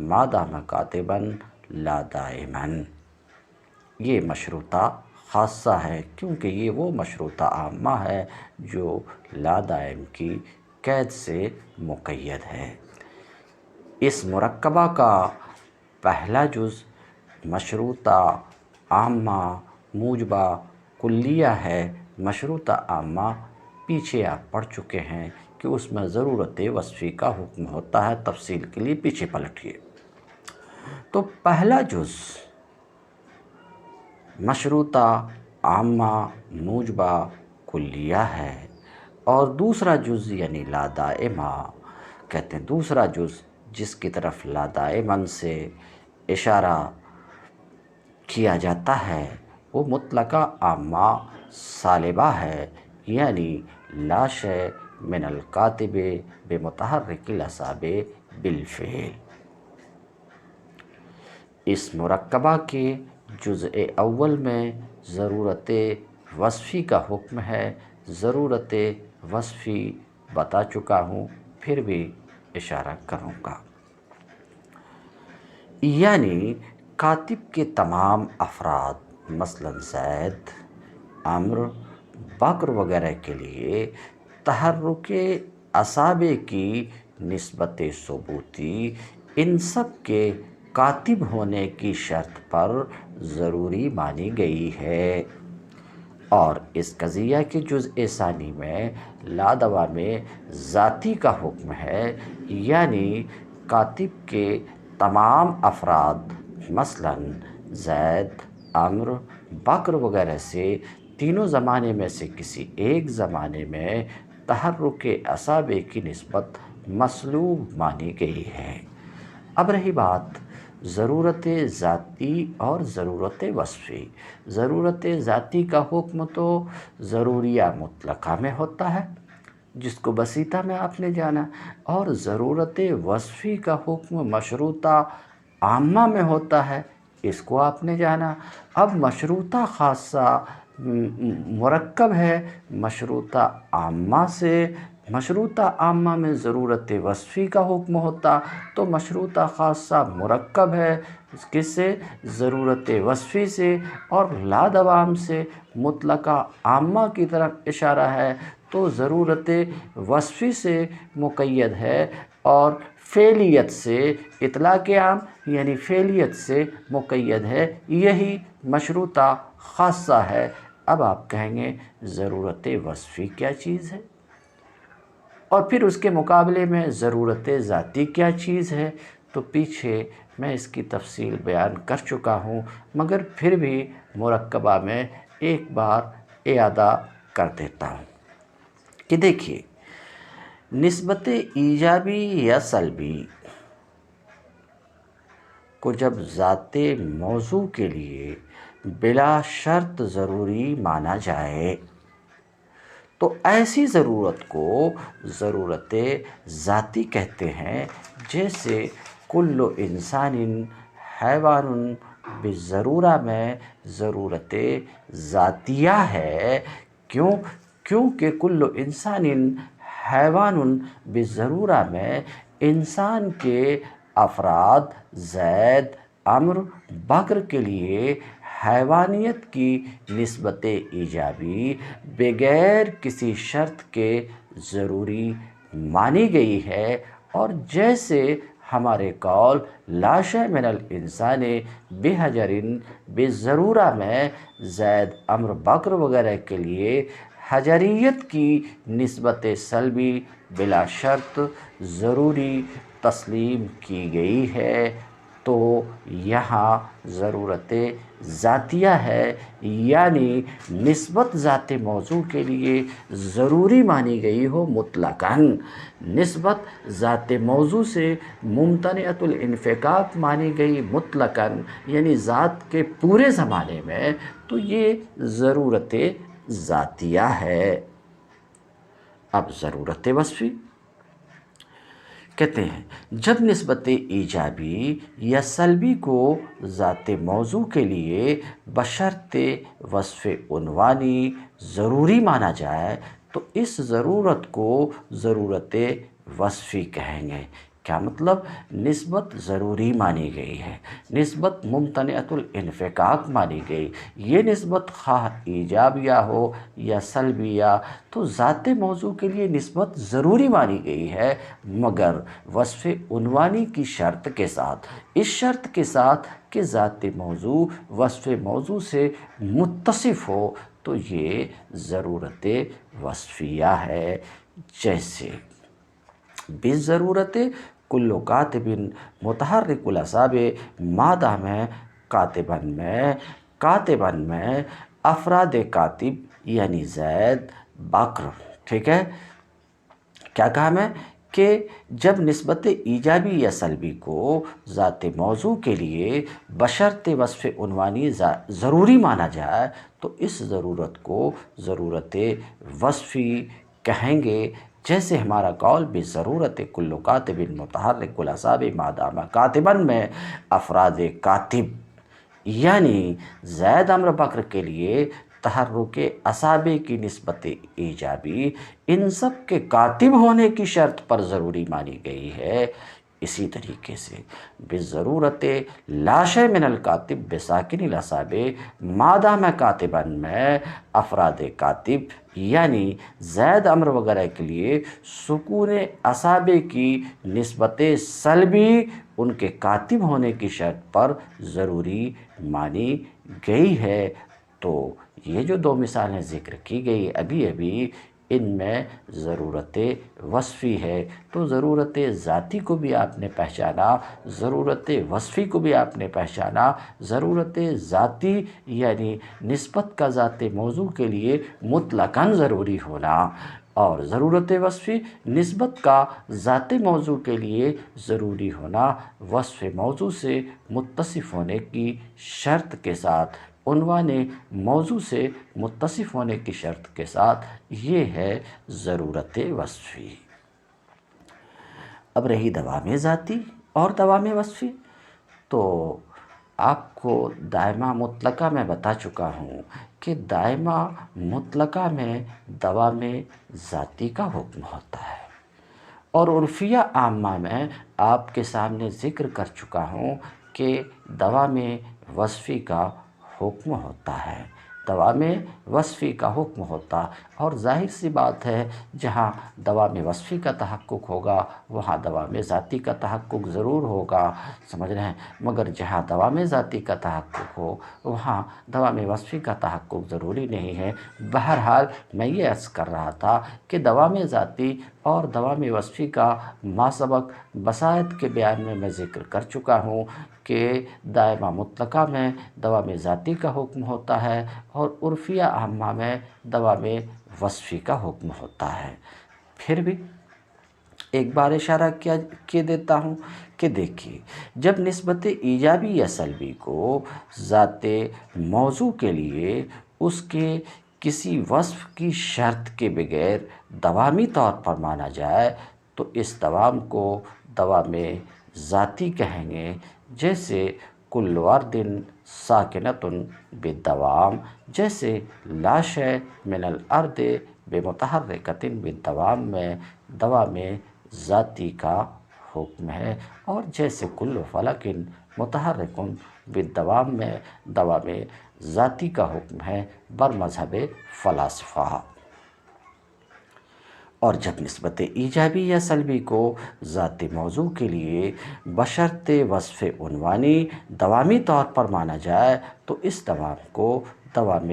ما دام کاتبا لا دائما۔ یہ مشروطہ خاصہ ہے کیونکہ یہ وہ مشروطہ عامہ ہے جو لا دائم کی قید سے مقید ہے۔ اس مرکبہ کا پہلا جز مشروطہ عامہ موجبہ کلیہ ہے۔ مشروطہ عامہ پیچھے آپ پڑھ چکے ہیں کہ اس میں ضرورت وصفی کا حکم ہوتا ہے، تفصیل کے لیے پیچھے پلٹیے۔ تو پہلا جز مشروطہ عامہ موجبہ کلیہ ہے، اور دوسرا جز یعنی لا دائمہ کہتے ہیں، دوسرا جز جس کی طرف لا دائماً سے اشارہ کیا جاتا ہے وہ مطلقہ عامہ سالبہ ہے، یعنی لا شیء من الکاتب بمتحرک الاعصاب بالفعل۔ اس مرکبہ کے جزء اول میں ضرورت وصفی کا حکم ہے۔ ضرورت وصفی بتا چکا ہوں، پھر بھی اشارہ کروں گا، یعنی کاتب کے تمام افراد مثلا زید، عمرو، بکر وغیرہ کے لیے تحرک اصابع کی نسبت ثبوتی ان سب کے کاتب ہونے کی شرط پر ضروری مانی گئی ہے، اور اس قضیہ کے جزء ثانی میں لا دوام ذاتی کا حکم ہے، یعنی کاتب کے تمام افراد مثلا زید، عمرو، بکر وغیرہ سے تینوں زمانے میں سے کسی ایک زمانے میں تحرک اصابع کی نسبت مسلوب مانی گئی ہے۔ اب رہی بات ضرورت ذاتی اور ضرورت وصفی۔ ضرورت ذاتی کا حکم تو ضروریہ مطلقہ میں ہوتا ہے جس کو بسیطہ میں آپ نے جانا، اور ضرورت وصفی کا حکم مشروطہ عامہ میں ہوتا ہے، اس کو آپ نے جانا۔ اب مشروطہ خاصہ مرکب ہے مشروطہ عامہ سے۔ مشروطہ عامہ میں ضرورت وصفی کا حکم ہوتا تو مشروطہ خاصہ مرکب ہے کس سے؟ ضرورت وصفی سے، اور لا دوام سے مطلقہ عامہ کی طرف اشارہ ہے تو ضرورت وصفی سے مقید ہے، اور فعلیت سے اطلاق عام یعنی فعلیت سے مقید ہے، یہی مشروطہ خاصہ ہے۔ اب آپ کہیں گے ضرورت وصفی کیا چیز ہے، اور پھر اس کے مقابلے میں ضرورت ذاتی کیا چیز ہے؟ تو پیچھے میں اس کی تفصیل بیان کر چکا ہوں، مگر پھر بھی مرکبہ میں ایک بار اعادہ کر دیتا ہوں کہ دیکھیے، نسبت ایجابی یا سلبی کو جب ذات موضوع کے لیے بلا شرط ضروری مانا جائے تو ایسی ضرورت کو ضرورت ذاتی کہتے ہیں، جیسے کل انسان حیوان بالضرورہ میں ضرورت ذاتیہ ہے کیوں؟ کیونکہ کل انسان حیوان بالضرورہ میں انسان کے افراد زید، عمرو، بکر کے لیے حیوانیت کی نسبت ایجابی بغیر کسی شرط کے ضروری مانی گئی ہے، اور جیسے ہمارے قول لا شیء من الانسان بحجر بالضرورہ میں زید، عمرو، بکر وغیرہ کے لیے حجریت کی نسبت سلبی بلا شرط ضروری تسلیم کی گئی ہے، تو یہاں ضرورت ذاتیہ ہے، یعنی نسبت ذات موضوع کے لیے ضروری مانی گئی ہو مطلقاً، نسبت ذات موضوع سے ممتنعۃ الانفکاک مانی گئی مطلقاً، یعنی ذات کے پورے زمانے میں، تو یہ ضرورت ذاتیہ ہے۔ اب ضرورت وصفی کہتے ہیں جب نسبت ایجابی یا سلبی کو ذات موضوع کے لیے بشرط وصف عنوانی ضروری مانا جائے تو اس ضرورت کو ضرورت وصفی کہیں گے۔ کیا مطلب؟ نسبت ضروری مانی گئی ہے، نسبت ممتنعۃ الانفکاک مانی گئی، یہ نسبت خواہ ایجابیہ ہو یا سلبیہ، تو ذات موضوع کے لیے نسبت ضروری مانی گئی ہے، مگر وصف عنوانی کی شرط کے ساتھ، اس شرط کے ساتھ کہ ذات موضوع وصف موضوع سے متصف ہو، تو یہ ضرورت وصفیہ ہے۔ جیسے بالضرورت کل کاتب متحرک الاعصاب ما دام کاتباً میں افراد کاتب یعنی زید، بکر، ٹھیک ہے، کیا کہا میں کہ جب نسبت ایجابی یا سلبی کو ذات موضوع کے لیے بشرط وصف عنوانی ضروری مانا جائے تو اس ضرورت کو ضرورت وصفی کہیں گے۔ جیسے ہمارا قول بالضرورت کل کاتب متحرک الاعصاب ما دام کاتباً میں افراد کاتب یعنی زید، عمرو، بکر کے لیے تحرک اعصاب کی نسبت ایجابی ان سب کے کاتب ہونے کی شرط پر ضروری مانی گئی ہے، اسی طریقے سے بالضرورت لا شیء من الکاتب بساکن الاعصاب ما دام کاتباً میں افراد کاتب یعنی زید، عمرو وغیرہ کے لیے سکون اعصاب کی نسبت سلبی ان کے کاتب ہونے کی شرط پر ضروری مانی گئی ہے۔ تو یہ جو دو مثالیں ذکر کی گئی ابھی ان میں ضرورت وصفی ہے، تو ضرورت ذاتی کو بھی آپ نے پہچانا، ضرورت وصفی کو بھی آپ نے پہچانا۔ ضرورت ذاتی یعنی نسبت کا ذات موضوع کے لیے مطلقاً ضروری ہونا، اور ضرورت وصفی نسبت کا ذات موضوع کے لیے ضروری ہونا وصف موضوع سے متصف ہونے کی شرط کے ساتھ، عنوان موضوع سے متصف ہونے کی شرط کے ساتھ، یہ ہے ضرورت وصفی۔ اب رہی دوام ذاتی اور دوام وصفی، تو آپ کو دائمہ مطلقہ میں بتا چکا ہوں کہ دائمہ مطلقہ میں دوام ذاتی کا حکم ہوتا ہے، اور عرفیہ عامہ میں آپ کے سامنے ذکر کر چکا ہوں کہ دوام وصفی کا حکم ہوتا ہے، دوام وصفی کا حکم ہوتا، اور ظاہر سی بات ہے جہاں دوام وصفی کا تحقق ہوگا وہاں دوام ذاتی کا تحقق ضرور ہوگا، سمجھ رہے ہیں، مگر جہاں دوام ذاتی کا تحقق ہو وہاں دوام وصفی کا تحقق ضروری نہیں ہے۔ بہرحال میں یہ عرض کر رہا تھا کہ دوام ذاتی اور دوام وصفی کا ماسبق بساطت کے بیان میں ذکر کر چکا ہوں کہ دائمہ مطلقہ میں دوام ذاتی کا حکم ہوتا ہے اور عرفیہ عامہ میں دوام وصفی کا حکم ہوتا ہے۔ پھر بھی ایک بار اشارہ کیے دیتا ہوں کہ دیکھیے جب نسبت ایجابی یا سلبی کو ذات موضوع کے لیے اس کے کسی وصف کی شرط کے بغیر دوامی طور پر مانا جائے تو اس دوام کو دوام ذاتی کہیں گے۔ جیسے کل ورد ساکنتن بالدوام، جیسے لا شے من الارض بمتحرکۃ بالدوام میں دوام ذاتی کا حکم ہے، اور جیسے کل فلک متحرک بالدوام میں دوام ذاتی کا حکم ہے بر مذہب فلاسفہ۔ اور جب نسبت ایجابی یا سلبی کو ذاتی موضوع کے لیے بشرط وصف عنوانی دوامی طور پر مانا جائے تو اس دوام کو دوام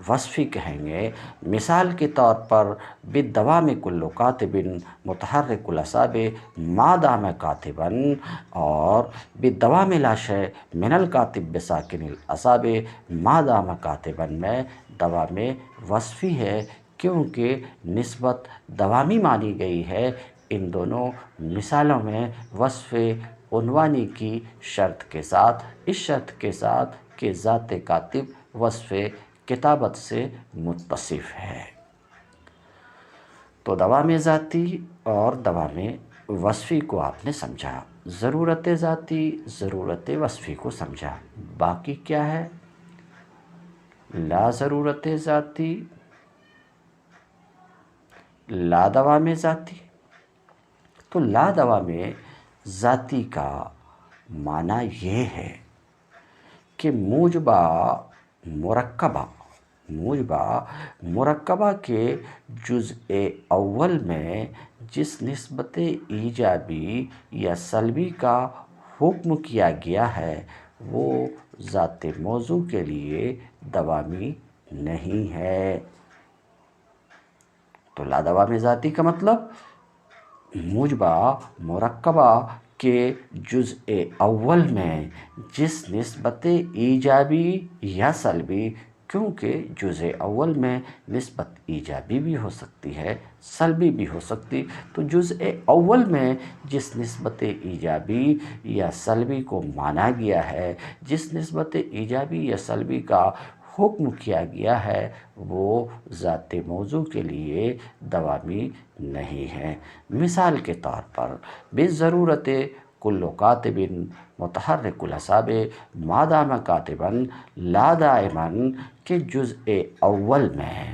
وصفی کہیں گے۔ مثال کے طور پر بالدوام کل کاتب متحرک الاعصاب ما دام کاتبا، اور بالدوام لا شے من الکاتب بساکن الاعصاب ما دام کاتبا میں دوام وصفی ہے، کیونکہ نسبت دوامی مانی گئی ہے۔ ان دونوں مثالوں میں وصف عنوانی کی شرط کے ساتھ، اس شرط کے ساتھ کہ ذات کاتب وصف کتابت سے متصف ہے۔ تو دوام ذاتی اور دوام وصفی کو آپ نے سمجھا، ضرورت ذاتی ضرورت وصفی کو سمجھا، باقی کیا ہے؟ لا ضرورت ذاتی، لا دوام ذاتی۔ تو لا دوام ذاتی کا معنی یہ ہے کہ موجبہ مرکبہ کے جزء اول میں جس نسبت ایجابی یا سلبی کا حکم کیا گیا ہے وہ ذات موضوع کے لیے دوامی نہیں ہے۔ تو لا دوام ذاتی کا مطلب موجبہ مرکبہ کے جزء اول میں جس نسبت ایجابی یا سلبی، کیونکہ جزء اول میں نسبت ایجابی بھی ہو سکتی ہے سلبی بھی ہو سکتی، تو جزء اول میں جس نسبت ایجابی یا سلبی کو مانا گیا ہے، جس نسبت ایجابی یا سلبی کا حکم کیا گیا ہے وہ ذات موضوع کے لیے دوامی نہیں ہے۔ مثال کے طور پر بالضرورت کل کاتب متحرک الاعصاب ما دام کاتبا لا دائما کے جزء اول میں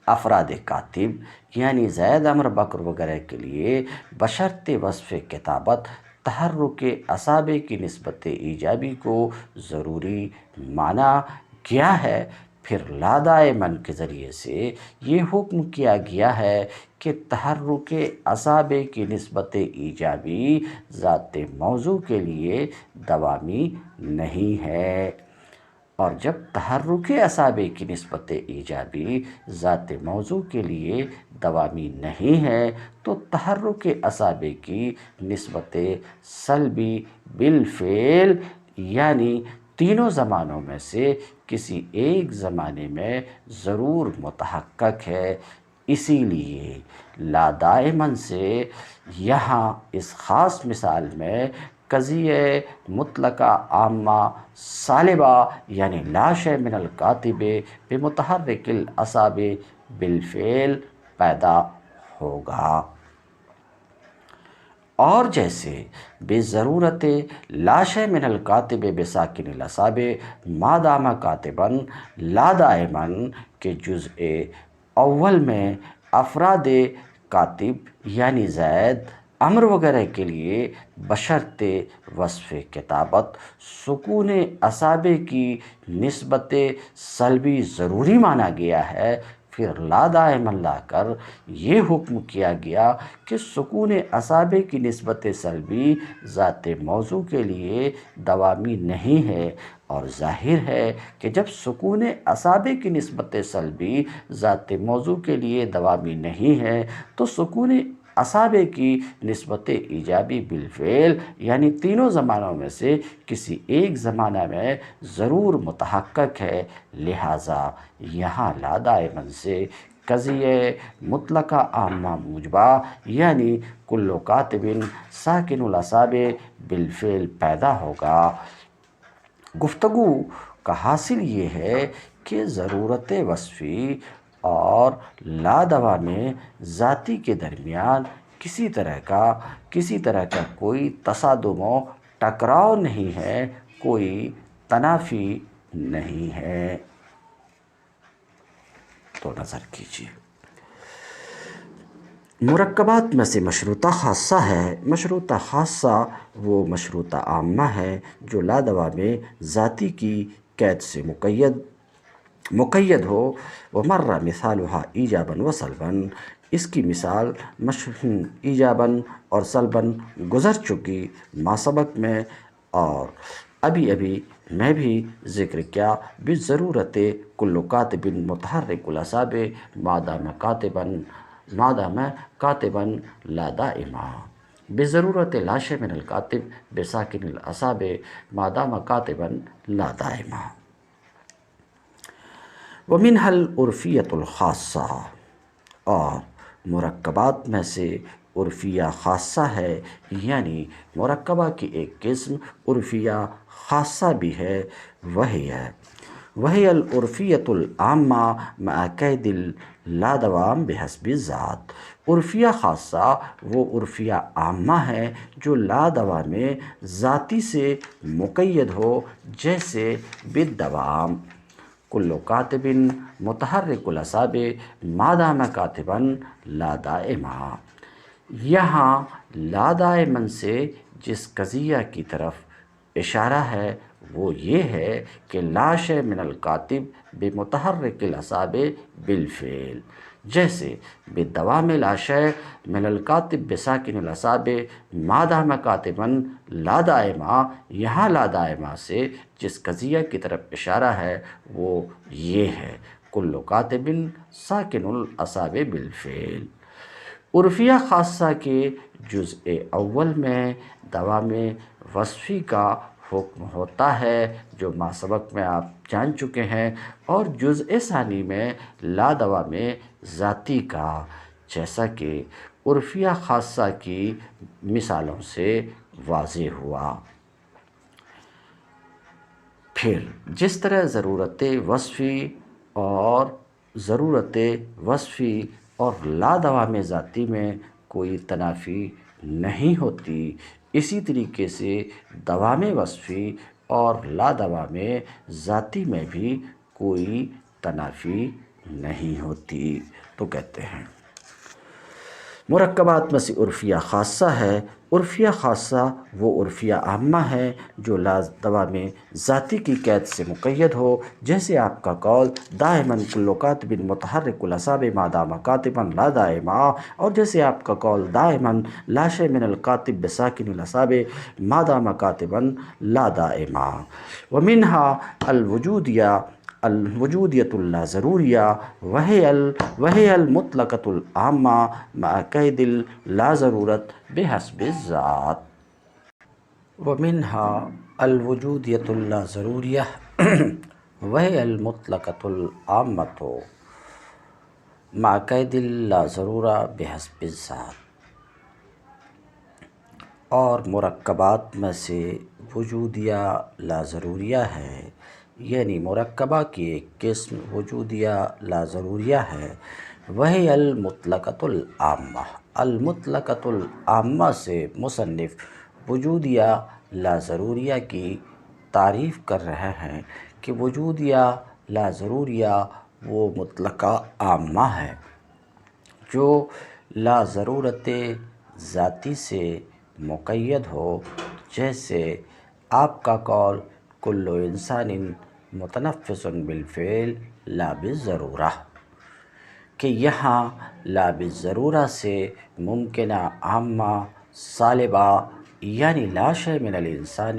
افراد کاتب یعنی زید عمر بکر وغیرہ کے لیے بشرط وصف کتابت تحرک اعصاب کی نسبت ایجابی کو ضروری مانا گیا ہے، پھر لا دائما کے ذریعے سے یہ حکم کیا گیا ہے کہ تحرک اعصاب کی نسبت ایجابی ذات موضوع کے لیے دوامی نہیں ہے۔ اور جب تحرک اعصاب کی نسبت ایجابی ذات موضوع کے لیے دوامی نہیں ہے تو تحرک اعصاب کی نسبت سلبی بالفعل یعنی تینوں زمانوں میں سے کسی ایک زمانے میں ضرور متحقق ہے۔ اسی لیے لا دائماً سے یہاں اس خاص مثال میں قضیہ مطلقہ عامہ سالبہ یعنی لا شے من الکاتب بمتحرک الاعصاب بالفعل پیدا ہوگا۔ اور جیسے بالضرورت لا شے من الکاتب بساکن الاعصاب ما دام کاتبا لا دائما کے جزء اول میں افراد کاتب یعنی زید عمر وغیرہ کے لیے بشرط وصف کتابت سکون اعصاب کی نسبت سلبی ضروری مانا گیا ہے، پھر لا دائما لا کر یہ حکم کیا گیا کہ سکون اعصاب کی نسبت سلبی ذات موضوع کے لیے دوامی نہیں ہے۔ اور ظاہر ہے کہ جب سکون اعصاب کی نسبت سلبی ذات موضوع کے لیے دوامی نہیں ہے تو سکون اعصاب کی نسبت ایجابی بالفعل یعنی تینوں زمانوں میں سے کسی ایک زمانہ میں ضرور متحقق ہے۔ لہٰذا یہاں لا دائماً سے قضیہ مطلقہ عامہ موجبہ یعنی کل کاتب ساکن الاعصاب بالفعل پیدا ہوگا۔ گفتگو کا حاصل یہ ہے کہ ضرورت وصفی اور لا دوام ذاتی کے درمیان کسی طرح کا کوئی تصادم و ٹکراؤ نہیں ہے، کوئی تنافی نہیں ہے۔ تو نظر کیجیے، مرکبات میں سے مشروطہ خاصہ ہے۔ مشروطہ خاصہ وہ مشروطہ عامہ ہے جو لادوام ذاتی کی قید سے مقید ہو۔ ومر مثالها ایجاباً و سلباً، اس کی مثال ایجاباً اور سلباً گزر چکی ماسبق میں، اور ابھی میں بھی ذکر کیا۔ بضرورت کل کاتب متحرک الاعصاب مادام کاتباً لا دائما، بضرورت لاش من الکاتب بساکن الاعصاب مادام کاتباً لا دائما۔ ومنها العرفیۃ الخاصہ، اور مرکبات میں سے عرفیہ خاصہ ہے، یعنی مرکبہ کی ایک قسم عرفیہ خاصہ بھی ہے۔ وہی العرفیۃ العامہ مع قید اللادوام بحسب الذات، عرفیہ خاصہ وہ عرفیہ عامہ ہے جو لادوام ذاتی سے مقید ہو، جیسے بالدوام کل کاتب متحرک الاعصاب مادام کاتباً لا دائما۔ یہاں لا دائما سے جس قضیہ کی طرف اشارہ ہے وہ یہ ہے کہ لا شیء من الکاتب بمتحرک الاعصاب بالفعل، جیسے بالدوام لا شیء من الکاتب بساکن الاعصاب مادام کاتباً لا دائما۔ یہاں لا دائما سے جس قضیہ کی طرف اشارہ ہے وہ یہ ہے کل کاتب ساکن الاعصاب بالفعل۔ عرفیہ خاصہ کے جزء اول میں دوام وصفی کا حکم ہوتا ہے جو ماسبق میں آپ جان چکے ہیں، اور جزء ثانی میں لا دوام ذاتی کا، جیسا کہ عرفیہ خاصہ کی مثالوں سے واضح ہوا۔ پھر جس طرح ضرورت وصفی اور لا دوام ذاتی میں کوئی تنافی نہیں ہوتی، اسی طریقے سے دوام وصفی اور لا دوام ذاتی میں بھی کوئی تنافی نہیں ہوتی۔ تو کہتے ہیں مرکبات میں سے عرفیہ خاصہ ہے۔ عرفیہ خاصہ وہ عرفیہ عامہ ہے جو لادوام ذاتی کی قید سے مقید ہو، جیسے آپ کا قول دائماً کل کاتب متحرک الاعصاب مادام کاتباً لا دائما، اور جیسے آپ کا قول دائماً لا شیء من الکاتب بساکن الاعصاب مادام کاتباً لا دائما۔ ومنها الوجودیۃ اللاضروریہ وہی المطلقۃ العامہ مع قید اللاضرورۃ بحسب الذات۔ ومنها الوجودیۃ اللاضروریہ وہی المطلقۃ العامۃ مع قید اللاضرورہ بحسب الذات۔ اور مرکبات میں سے وجودیہ لاضروریہ ہے، یعنی مرکبہ کی ایک قسم وجودیہ لاضروریہ ہے۔ وہی المطلقۃ العامہ، المطلقۃ العامہ سے مصنف وجودیہ لاضروریہ کی تعریف کر رہے ہیں کہ وجودیہ لاضروریہ وہ مطلقہ عامہ ہے جو لا ضرورت ذاتی سے مقید ہو، جیسے آپ کا قول کل انسان متنفس بالفعل لا بالضرورہ، کہ یہاں لا بالضرورہ سے ممکنہ عامہ سالبہ، یعنی لا شیء من الانسان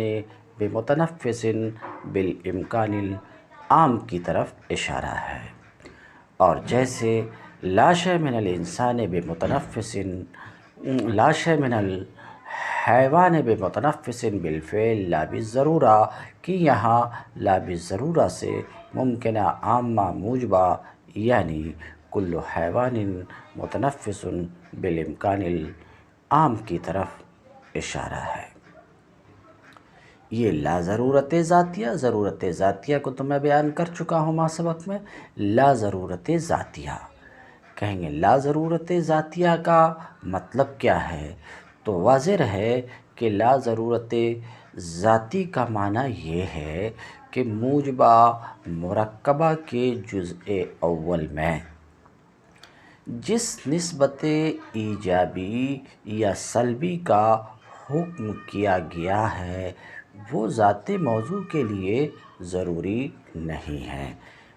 بمتنفس بالامکان العام کی طرف اشارہ ہے، اور جیسے لا شیء من الانسان بمتنفس، لا شیء من الحیوان بمتنفس بالفعل لا بالضرورہ، کہ یہاں لا بالضرورہ سے ممکنہ عامہ موجبہ، یعنی کل حیوان متنفس بالامکان العام کی طرف اشارہ ہے۔ یہ لا ضرورت ذاتیہ کو تو میں بیان کر چکا ہوں ماسبق میں۔ لا ضرورت ذاتیہ کہیں گے، لا ضرورت ذاتیہ کا مطلب کیا ہے؟ تو واضح ہے کہ لا ضرورت ذاتی کا معنی یہ ہے کہ موجبہ مرکبہ کے جزء اول میں جس نسبت ایجابی یا سلبی کا حکم کیا گیا ہے وہ ذات موضوع کے لیے ضروری نہیں ہے۔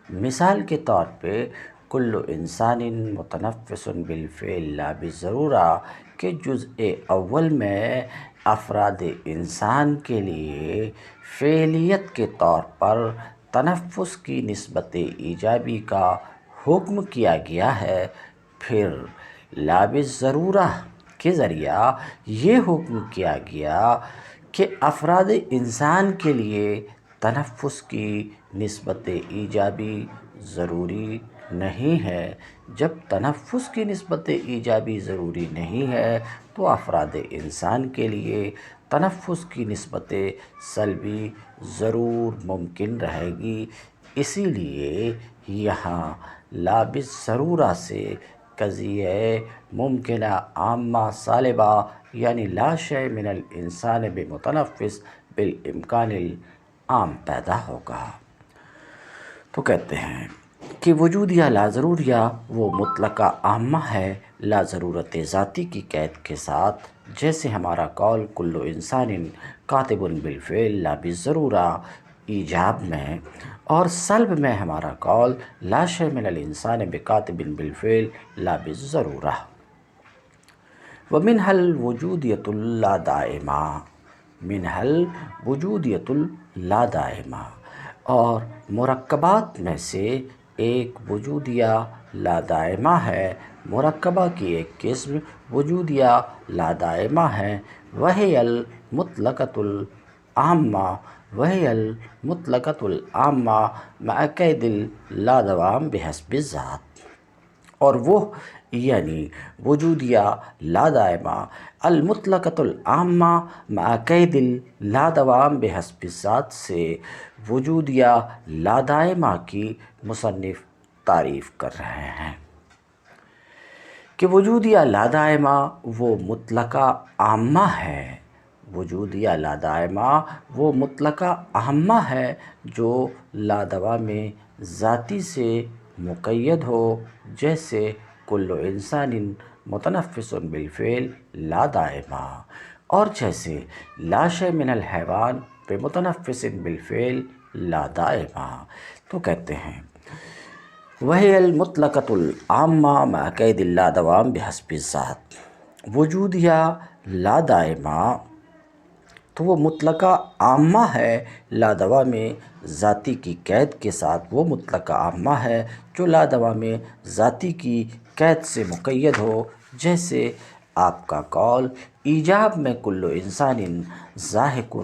مثال کے طور پہ کل انسان متنفس بالفعل لا بالضرورہ کے جزء اول میں افراد انسان کے لیے فعلیت کے طور پر تنفس کی نسبت ایجابی کا حکم کیا گیا ہے، پھر لا بالضرورہ کے ذریعہ یہ حکم کیا گیا کہ افراد انسان کے لیے تنفس کی نسبت ایجابی ضروری نہیں ہے۔ جب تنفس کی نسبت ایجابی ضروری نہیں ہے تو افراد انسان کے لیے تنفس کی نسبت سلبی ضرور ممکن رہے گی۔ اسی لیے یہاں لا بالضرورہ سے قضیہ ممکنہ عامہ سالبہ یعنی لا شیء من الانسان بمتنفس بالامکان العام پیدا ہوگا۔ تو کہتے ہیں کہ وجودیہ لا ضروریہ وہ مطلقہ عامہ ہے لا ضرورت ذاتی کی قید کے ساتھ، جیسے ہمارا قول کل انسان کاتب بالفعل لا بالضرورہ ایجاب میں، اور سلب میں ہمارا قول لا شیء من الانسان بکاتب بالفعل لا بالضرورہ۔ ومنها الوجودیۃ اللادائمہ، منها الوجودیۃ اللادائمہ، اور مرکبات میں سے ایک وجودیہ لادائمہ ہے۔ مرکبہ کی ایک قسم وجودیہ لادائمہ ہے، وہی المطلقۃ العامہ، وہی المطلقۃ العامہ مع قید اللادوام بحسب الذات، اور وہ یعنی وجودیہ لادائمہ المطلقۃ العامہ مع قید اللادوام بحسب الذات سے وجودیہ لادائمہ کی مصنف تعریف کر رہے ہیں کہ وجودیہ لادائمہ وہ مطلقہ عامہ ہے، وجودیہ لادائمہ وہ مطلقہ عامہ ہے جو لادوام ذاتی سے مقید ہو، جیسے کل انسان متنفس بالفعل لا دائمہ، اور جیسے لا شیء من الحیوان بمتنفس بالفعل لا دائمہ۔ تو کہتے ہیں وہی المطلقۃ العامہ مع قید اللادوام بحسب الذات، وجودیہ لادائمہ تو وہ مطلقہ عامہ ہے لادوام ذاتی کی قید کے ساتھ، وہ مطلقہ عامہ ہے جو لادوام ذاتی کی قید سے مقید ہو، جیسے آپ کا قول ایجاب میں کل انسان ضاحک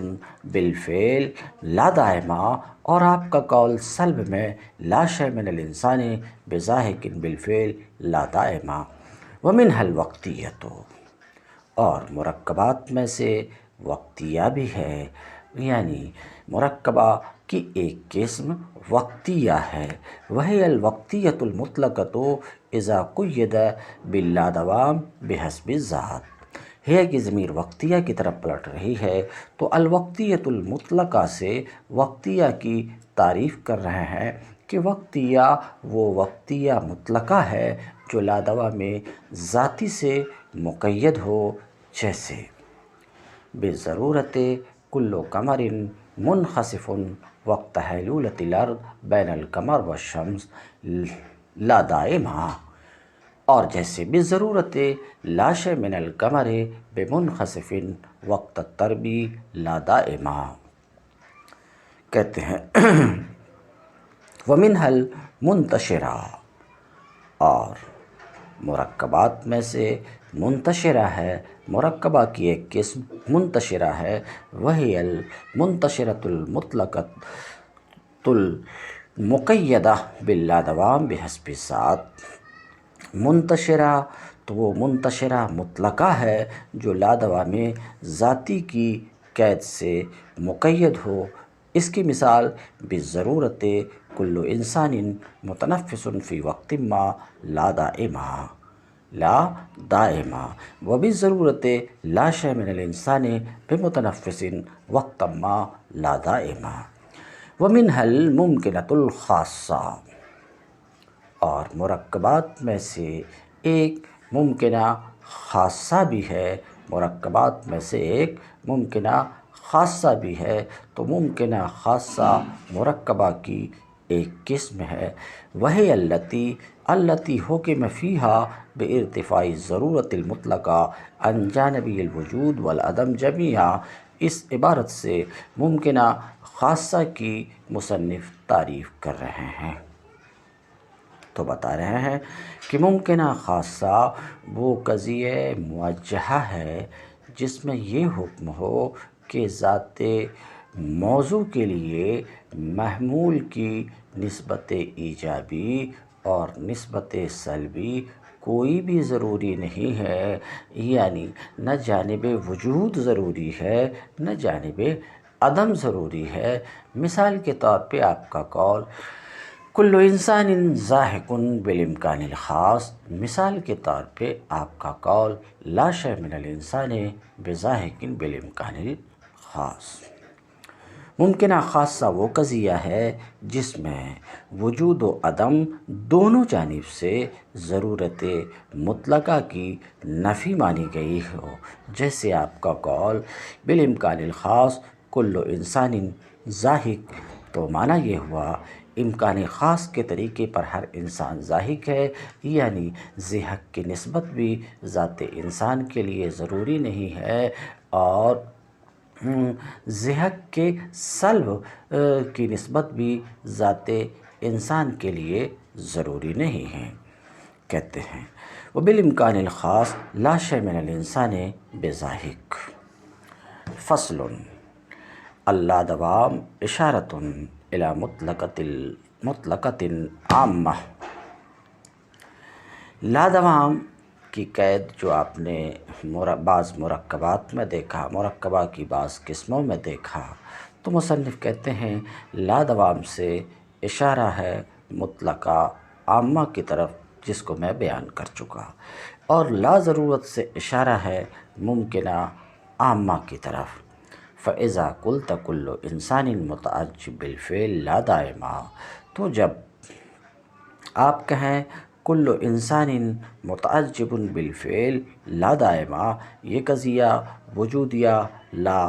بالفعل لا دائمہ، اور آپ کا قول سلب میں لا شیء من الانسان بضاحک بالفعل لا دائمہ۔ ومنها الوقتیۃ، اور مرکبات میں سے وقتیہ بھی ہے، یعنی مرکبہ کی ایک قسم وقتیہ ہے، وہی الوقتیۃ المطلقۃ اذا قید باللادوام بحسب الذات۔ ہے کہ ضمیر وقتیہ کی طرف پلٹ رہی ہے تو الوقتیۃ المطلقہ سے وقتیہ کی تعریف کر رہے ہیں کہ وقتیہ وہ وقتیہ مطلقہ ہے جو لادوام ذاتی سے مقید ہو، جیسے بضرورت کل قمر منخسف وقت حیلولۃ الارض بین القمر والشمس لا دائمہ، اور جیسے بضرورت لا شیء من القمر بمنخسف وقت الطرب لا دائمہ۔ کہتے ہیں ومنها المنتشرہ، اور مرکبات میں سے منتشرہ ہے، مرکبہ کی ایک قسم منتشرہ ہے، وہی المنتشرۃ المطلقۃ المقیدہ باللادوام بحسب الذات۔ منتشرہ تو وہ منتشرہ مطلقہ ہے جو لادوام ذاتی کی قید سے مقید ہو۔ اس کی مثال بضرورت کل انسان متنفس فی وقت ما لا دائمہ، لا دائمہ، وبضرورت لا شیء من الانسان بمتنفس وقت ما لا دائمہ۔ ومنها الممکنۃ الخاصہ، اور مرکبات میں سے ایک ممکنہ خاصہ بھی ہے، مرکبات میں سے ایک ممکنہ خاصہ بھی ہے۔ تو ممکنہ خاصہ مرکبہ کی ایک قسم ہے، وہی التی حکم فیہا بارتفاع ضرورت المطلقہ عن جانبی الوجود والعدم جمیعا۔ اس عبارت سے ممکنہ خاصہ کی مصنف تعریف کر رہے ہیں، تو بتا رہے ہیں کہ ممکنہ خاصہ وہ قضیہ موجہہ ہے جس میں یہ حکم ہو کہ ذات موضوع کے لیے محمول کی نسبت ایجابی اور نسبت سلبی کوئی بھی ضروری نہیں ہے، یعنی نہ جانب وجود ضروری ہے نہ جانب عدم ضروری ہے۔ مثال کے طور پہ آپ کا قول کل انسان ضاحک بالامکان الخاص، مثال کے طور پہ آپ کا قول لا شیء من الانسان بضاحک بالامکان الخاص۔ ممکنہ خاصہ وہ قضیہ ہے جس میں وجود و عدم دونوں جانب سے ضرورت مطلقہ کی نفی مانی گئی ہو، جیسے آپ کا قول بالامکان الخاص کل انسان ضاحک، تو معنی یہ ہوا امکان خاص کے طریقے پر ہر انسان ضاحک ہے، یعنی ضحک کی نسبت بھی ذات انسان کے لیے ضروری نہیں ہے، اور ضحک کے سلب کی نسبت بھی ذات انسان کے لیے ضروری نہیں ہے۔ کہتے ہیں وبالامکان الخاص لا شیء من الانسان بضاحک۔ فصل اللادوام اشارۃ الی مطلقۃ عامہ۔ لادوام کی قید جو آپ نے بعض مرکبات میں دیکھا، مرکبہ کی بعض قسموں میں دیکھا، تو مصنف کہتے ہیں لادوام سے اشارہ ہے مطلقہ عامہ کی طرف، جس کو میں بیان کر چکا، اور لا ضرورت سے اشارہ ہے ممکنہ عامہ کی طرف۔ فَإِذَا قُلْتَ كُلُّ إِنسَانٍ مُتَعَجِّبٌ بِالْفِعْلِ لَا دَائِمًا، تو جب آپ کہیں کل انسان متعجب بالفعل لا دائمہ، یہ قضیہ وجودیہ لا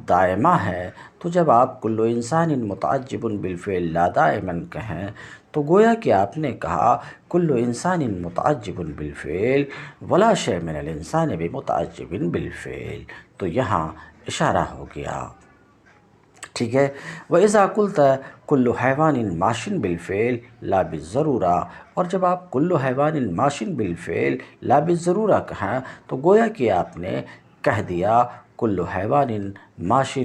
دائمہ ہے، تو جب آپ کل انسان متعجب بالفعل لا دائماً کہیں تو گویا کہ آپ نے کہا کل انسان متعجب بالفعل ولا شیء من الانسان بمتعجب بالفعل، تو یہاں اشارہ ہو گیا، ٹھیک ہے۔ وَإِذَا قُلْتَ كُلُّ حَيْوَانٍ مَاشٍ بِالْفِعْلِ لَا بِالضَّرُورَةِ، اور جب آپ کل حیوان ماشٍ بالفعل لا بالضرورہ کہیں تو گویا کہ آپ نے کہہ دیا کل حیوان ماشٍ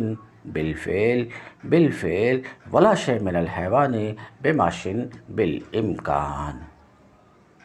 بالفعل ولا شیء من الحیوان بماشٍ بالامکان۔